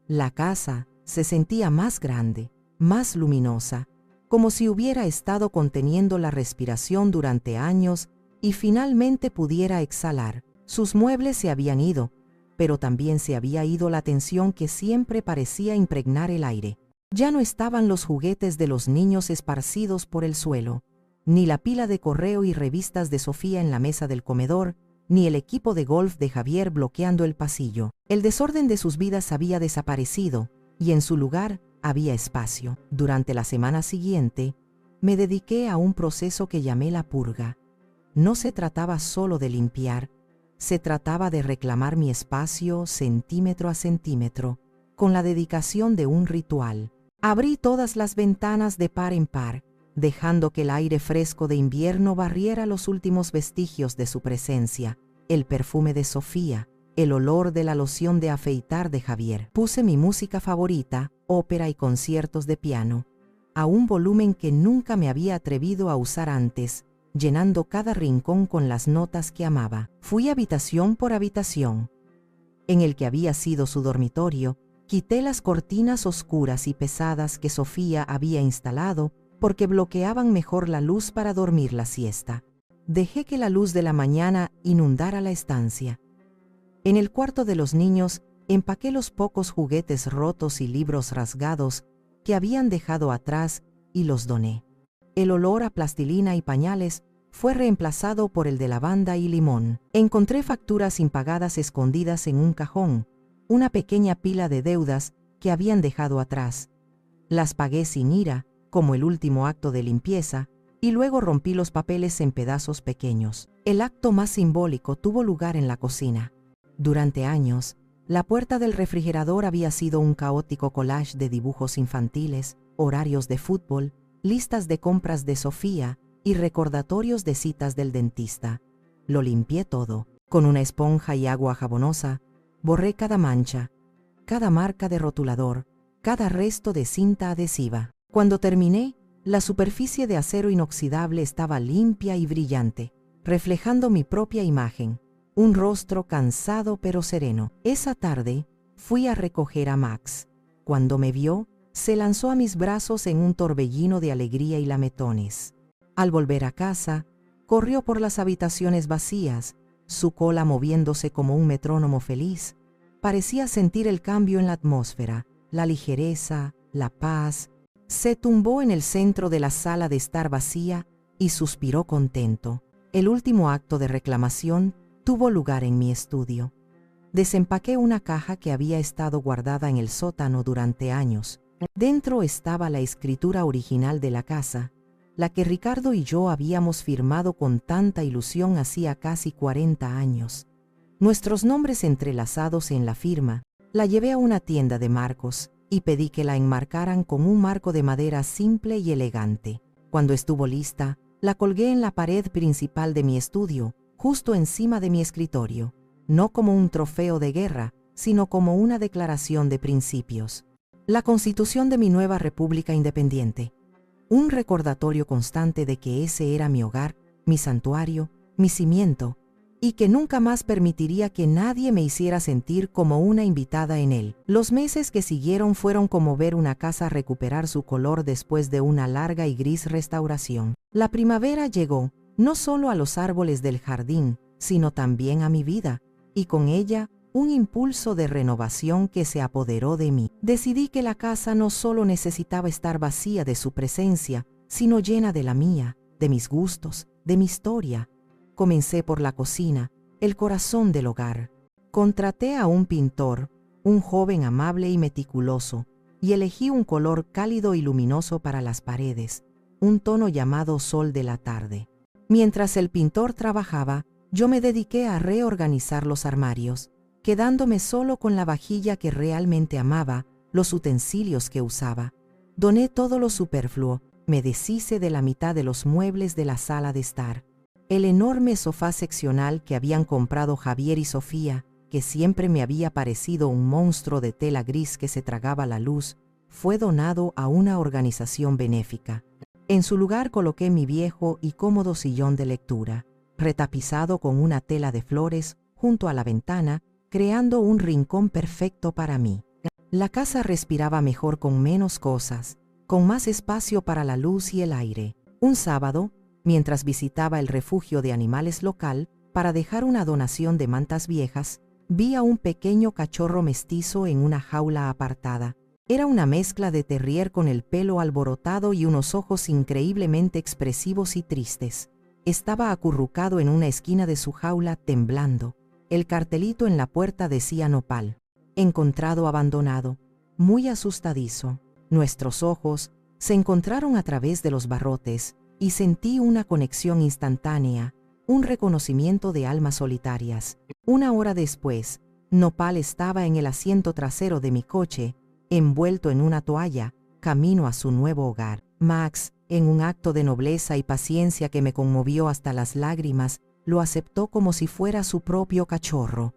A: La casa se sentía más grande, más luminosa, como si hubiera estado conteniendo la respiración durante años y finalmente pudiera exhalar. Sus muebles se habían ido, pero también se había ido la tensión que siempre parecía impregnar el aire. Ya no estaban los juguetes de los niños esparcidos por el suelo, ni la pila de correo y revistas de Sofía en la mesa del comedor, ni el equipo de golf de Javier bloqueando el pasillo. El desorden de sus vidas había desaparecido, y en su lugar había espacio. Durante la semana siguiente, me dediqué a un proceso que llamé la purga. No se trataba solo de limpiar, se trataba de reclamar mi espacio centímetro a centímetro, con la dedicación de un ritual. Abrí todas las ventanas de par en par, dejando que el aire fresco de invierno barriera los últimos vestigios de su presencia, el perfume de Sofía, el olor de la loción de afeitar de Javier. Puse mi música favorita, ópera y conciertos de piano, a un volumen que nunca me había atrevido a usar antes, llenando cada rincón con las notas que amaba. Fui habitación por habitación. En el que había sido su dormitorio, quité las cortinas oscuras y pesadas que Sofía había instalado porque bloqueaban mejor la luz para dormir la siesta. Dejé que la luz de la mañana inundara la estancia. En el cuarto de los niños, empaqué los pocos juguetes rotos y libros rasgados que habían dejado atrás y los doné. El olor a plastilina y pañales fue reemplazado por el de lavanda y limón. Encontré facturas impagadas escondidas en un cajón, una pequeña pila de deudas que habían dejado atrás. Las pagué sin ira, como el último acto de limpieza, y luego rompí los papeles en pedazos pequeños. El acto más simbólico tuvo lugar en la cocina. Durante años, la puerta del refrigerador había sido un caótico collage de dibujos infantiles, horarios de fútbol, listas de compras de Sofía y recordatorios de citas del dentista. Lo limpié todo. Con una esponja y agua jabonosa, borré cada mancha, cada marca de rotulador, cada resto de cinta adhesiva. Cuando terminé, la superficie de acero inoxidable estaba limpia y brillante, reflejando mi propia imagen, un rostro cansado pero sereno. Esa tarde, fui a recoger a Max. Cuando me vio, se lanzó a mis brazos en un torbellino de alegría y lametones. Al volver a casa, corrió por las habitaciones vacías, su cola moviéndose como un metrónomo feliz. Parecía sentir el cambio en la atmósfera, la ligereza, la paz. Se tumbó en el centro de la sala de estar vacía y suspiró contento. El último acto de reclamación tuvo lugar en mi estudio. Desempaqué una caja que había estado guardada en el sótano durante años. Dentro estaba la escritura original de la casa, la que Ricardo y yo habíamos firmado con tanta ilusión hacía casi 40 años. Nuestros nombres entrelazados en la firma. La llevé a una tienda de marcos y pedí que la enmarcaran con un marco de madera simple y elegante. Cuando estuvo lista, la colgué en la pared principal de mi estudio, justo encima de mi escritorio, no como un trofeo de guerra, sino como una declaración de principios. La Constitución de mi nueva República Independiente. Un recordatorio constante de que ese era mi hogar, mi santuario, mi cimiento, y que nunca más permitiría que nadie me hiciera sentir como una invitada en él. Los meses que siguieron fueron como ver una casa recuperar su color después de una larga y gris restauración. La primavera llegó, no solo a los árboles del jardín, sino también a mi vida, y con ella, un impulso de renovación que se apoderó de mí. Decidí que la casa no solo necesitaba estar vacía de su presencia, sino llena de la mía, de mis gustos, de mi historia. Comencé por la cocina, el corazón del hogar. Contraté a un pintor, un joven amable y meticuloso, y elegí un color cálido y luminoso para las paredes, un tono llamado sol de la tarde. Mientras el pintor trabajaba, yo me dediqué a reorganizar los armarios, quedándome solo con la vajilla que realmente amaba, los utensilios que usaba. Doné todo lo superfluo, me deshice de la mitad de los muebles de la sala de estar. El enorme sofá seccional que habían comprado Javier y Sofía, que siempre me había parecido un monstruo de tela gris que se tragaba la luz, fue donado a una organización benéfica. En su lugar coloqué mi viejo y cómodo sillón de lectura, retapizado con una tela de flores, junto a la ventana, creando un rincón perfecto para mí. La casa respiraba mejor con menos cosas, con más espacio para la luz y el aire. Un sábado, mientras visitaba el refugio de animales local para dejar una donación de mantas viejas, vi a un pequeño cachorro mestizo en una jaula apartada. Era una mezcla de terrier con el pelo alborotado y unos ojos increíblemente expresivos y tristes. Estaba acurrucado en una esquina de su jaula, temblando. El cartelito en la puerta decía Nopal. Encontrado abandonado, muy asustadizo. Nuestros ojos se encontraron a través de los barrotes y sentí una conexión instantánea, un reconocimiento de almas solitarias. Una hora después, Nopal estaba en el asiento trasero de mi coche, envuelto en una toalla, camino a su nuevo hogar. Max, en un acto de nobleza y paciencia que me conmovió hasta las lágrimas, lo aceptó como si fuera su propio cachorro.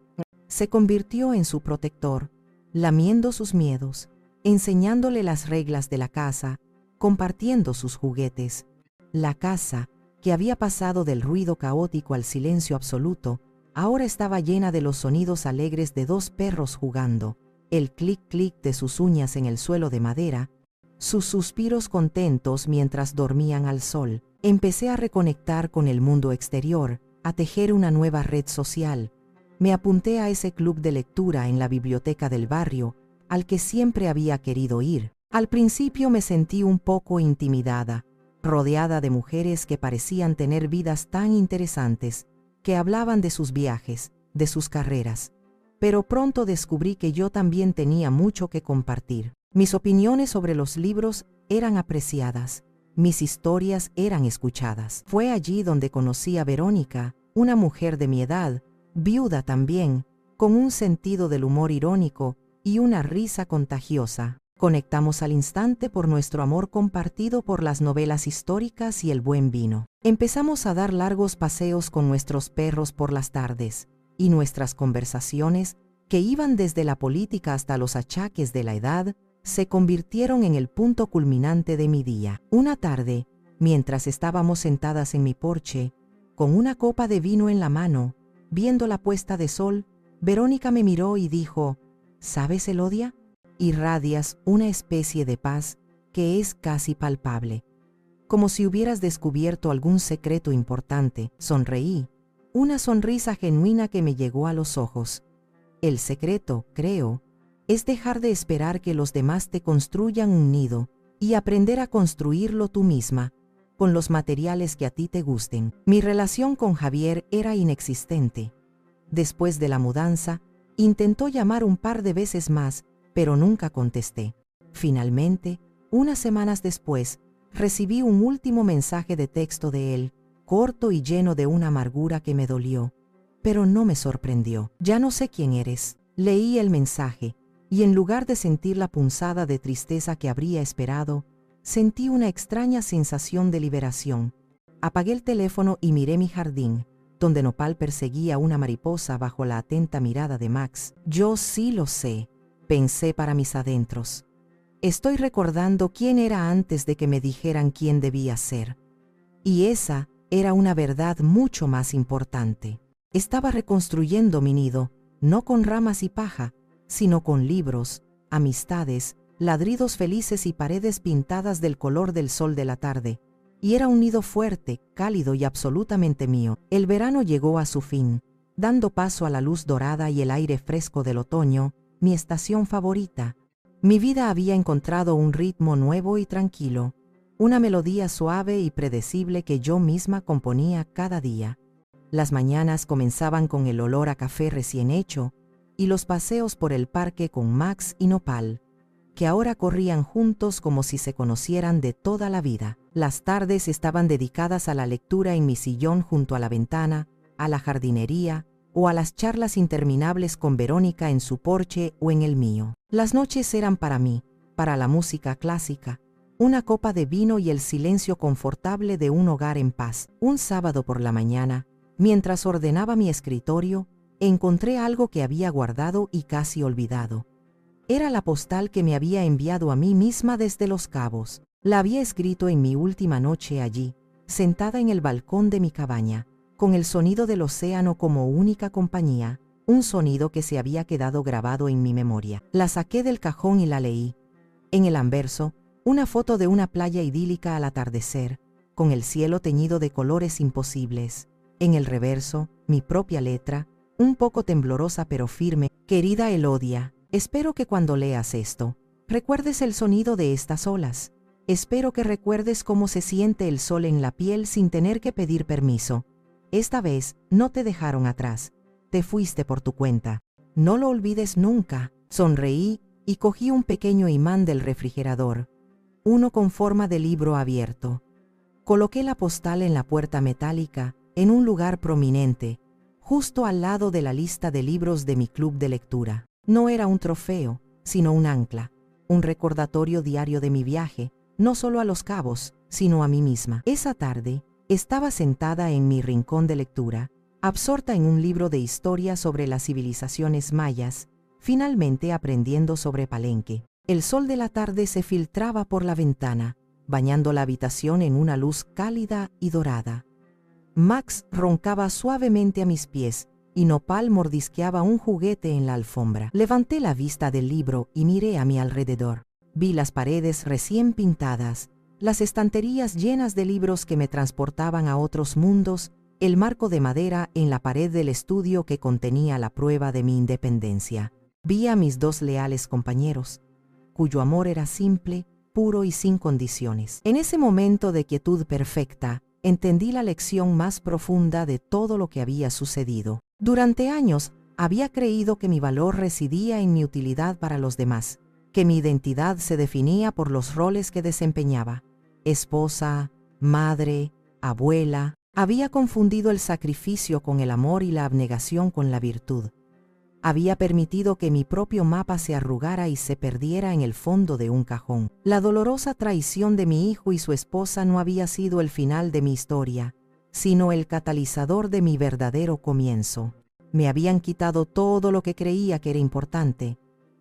A: Se convirtió en su protector, lamiendo sus miedos, enseñándole las reglas de la casa, compartiendo sus juguetes. La casa, que había pasado del ruido caótico al silencio absoluto, ahora estaba llena de los sonidos alegres de dos perros jugando, el clic-clic de sus uñas en el suelo de madera, sus suspiros contentos mientras dormían al sol. Empecé a reconectar con el mundo exterior, a tejer una nueva red social. Me apunté a ese club de lectura en la biblioteca del barrio, al que siempre había querido ir. Al principio me sentí un poco intimidada, rodeada de mujeres que parecían tener vidas tan interesantes, que hablaban de sus viajes, de sus carreras. Pero pronto descubrí que yo también tenía mucho que compartir. Mis opiniones sobre los libros eran apreciadas, mis historias eran escuchadas. Fue allí donde conocí a Verónica, una mujer de mi edad, viuda también, con un sentido del humor irónico y una risa contagiosa. Conectamos al instante por nuestro amor compartido por las novelas históricas y el buen vino. Empezamos a dar largos paseos con nuestros perros por las tardes, y nuestras conversaciones, que iban desde la política hasta los achaques de la edad, se convirtieron en el punto culminante de mi día. Una tarde, mientras estábamos sentadas en mi porche, con una copa de vino en la mano, viendo la puesta de sol, Verónica me miró y dijo: ¿Sabes, Elodia? Irradias una especie de paz que es casi palpable. Como si hubieras descubierto algún secreto importante. Sonreí, una sonrisa genuina que me llegó a los ojos. El secreto, creo, es dejar de esperar que los demás te construyan un nido y aprender a construirlo tú misma, con los materiales que a ti te gusten. Mi relación con Javier era inexistente. Después de la mudanza, Intentó llamar un par de veces más, pero nunca contesté. Finalmente, unas semanas después, recibí un último mensaje de texto de él, corto y lleno de una amargura que me dolió, pero no me sorprendió. Ya no sé quién eres. Leí el mensaje, y en lugar de sentir la punzada de tristeza que habría esperado, sentí una extraña sensación de liberación. Apagué el teléfono y miré mi jardín, donde Nopal perseguía una mariposa bajo la atenta mirada de Max. Yo sí lo sé, pensé para mis adentros. Estoy recordando quién era antes de que me dijeran quién debía ser. Y esa era una verdad mucho más importante. Estaba reconstruyendo mi nido, no con ramas y paja, sino con libros, amistades, ladridos felices y paredes pintadas del color del sol de la tarde. Y era un nido fuerte, cálido y absolutamente mío. El verano llegó a su fin, dando paso a la luz dorada y el aire fresco del otoño, mi estación favorita. Mi vida había encontrado un ritmo nuevo y tranquilo, una melodía suave y predecible que yo misma componía cada día. Las mañanas comenzaban con el olor a café recién hecho y los paseos por el parque con Max y Nopal, que ahora corrían juntos como si se conocieran de toda la vida. Las tardes estaban dedicadas a la lectura en mi sillón junto a la ventana, a la jardinería o a las charlas interminables con Verónica en su porche o en el mío. Las noches eran para mí, para la música clásica, una copa de vino y el silencio confortable de un hogar en paz. Un sábado por la mañana, mientras ordenaba mi escritorio, encontré algo que había guardado y casi olvidado. Era la postal que me había enviado a mí misma desde Los Cabos. La había escrito en mi última noche allí, sentada en el balcón de mi cabaña, con el sonido del océano como única compañía, un sonido que se había quedado grabado en mi memoria. La saqué del cajón y la leí. En el anverso, una foto de una playa idílica al atardecer, con el cielo teñido de colores imposibles. En el reverso, mi propia letra, un poco temblorosa pero firme: querida Elodia, espero que cuando leas esto, recuerdes el sonido de estas olas. Espero que recuerdes cómo se siente el sol en la piel sin tener que pedir permiso. Esta vez no te dejaron atrás, te fuiste por tu cuenta. No lo olvides nunca. Sonreí y cogí un pequeño imán del refrigerador, uno con forma de libro abierto. Coloqué la postal en la puerta metálica, en un lugar prominente, justo al lado de la lista de libros de mi club de lectura. No era un trofeo, sino un ancla, un recordatorio diario de mi viaje, no solo a Los Cabos, sino a mí misma. Esa tarde, estaba sentada en mi rincón de lectura, absorta en un libro de historia sobre las civilizaciones mayas, finalmente aprendiendo sobre Palenque. El sol de la tarde se filtraba por la ventana, bañando la habitación en una luz cálida y dorada. Max roncaba suavemente a mis pies y Nopal mordisqueaba un juguete en la alfombra. Levanté la vista del libro y miré a mi alrededor. Vi las paredes recién pintadas, las estanterías llenas de libros que me transportaban a otros mundos, el marco de madera en la pared del estudio que contenía la prueba de mi independencia. Vi a mis dos leales compañeros, cuyo amor era simple, puro y sin condiciones. En ese momento de quietud perfecta, entendí la lección más profunda de todo lo que había sucedido. Durante años, había creído que mi valor residía en mi utilidad para los demás, que mi identidad se definía por los roles que desempeñaba. Esposa, madre, abuela. Había confundido el sacrificio con el amor y la abnegación con la virtud. Había permitido que mi propio mapa se arrugara y se perdiera en el fondo de un cajón. La dolorosa traición de mi hijo y su esposa no había sido el final de mi historia, sino el catalizador de mi verdadero comienzo. Me habían quitado todo lo que creía que era importante,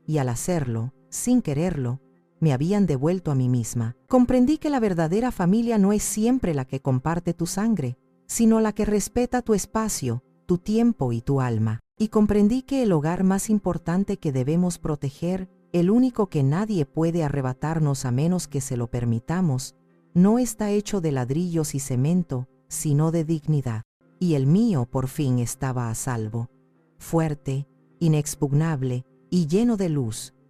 A: y al hacerlo, sin quererlo, me habían devuelto a mí misma. Comprendí que la verdadera familia no es siempre la que comparte tu sangre, sino la que respeta tu espacio, tu tiempo y tu alma. Y comprendí que el hogar más importante que debemos proteger, el único que nadie puede arrebatarnos a menos que se lo permitamos, no está hecho de ladrillos y cemento, sino de dignidad. Y el mío por fin estaba a salvo, fuerte, inexpugnable y lleno de luz,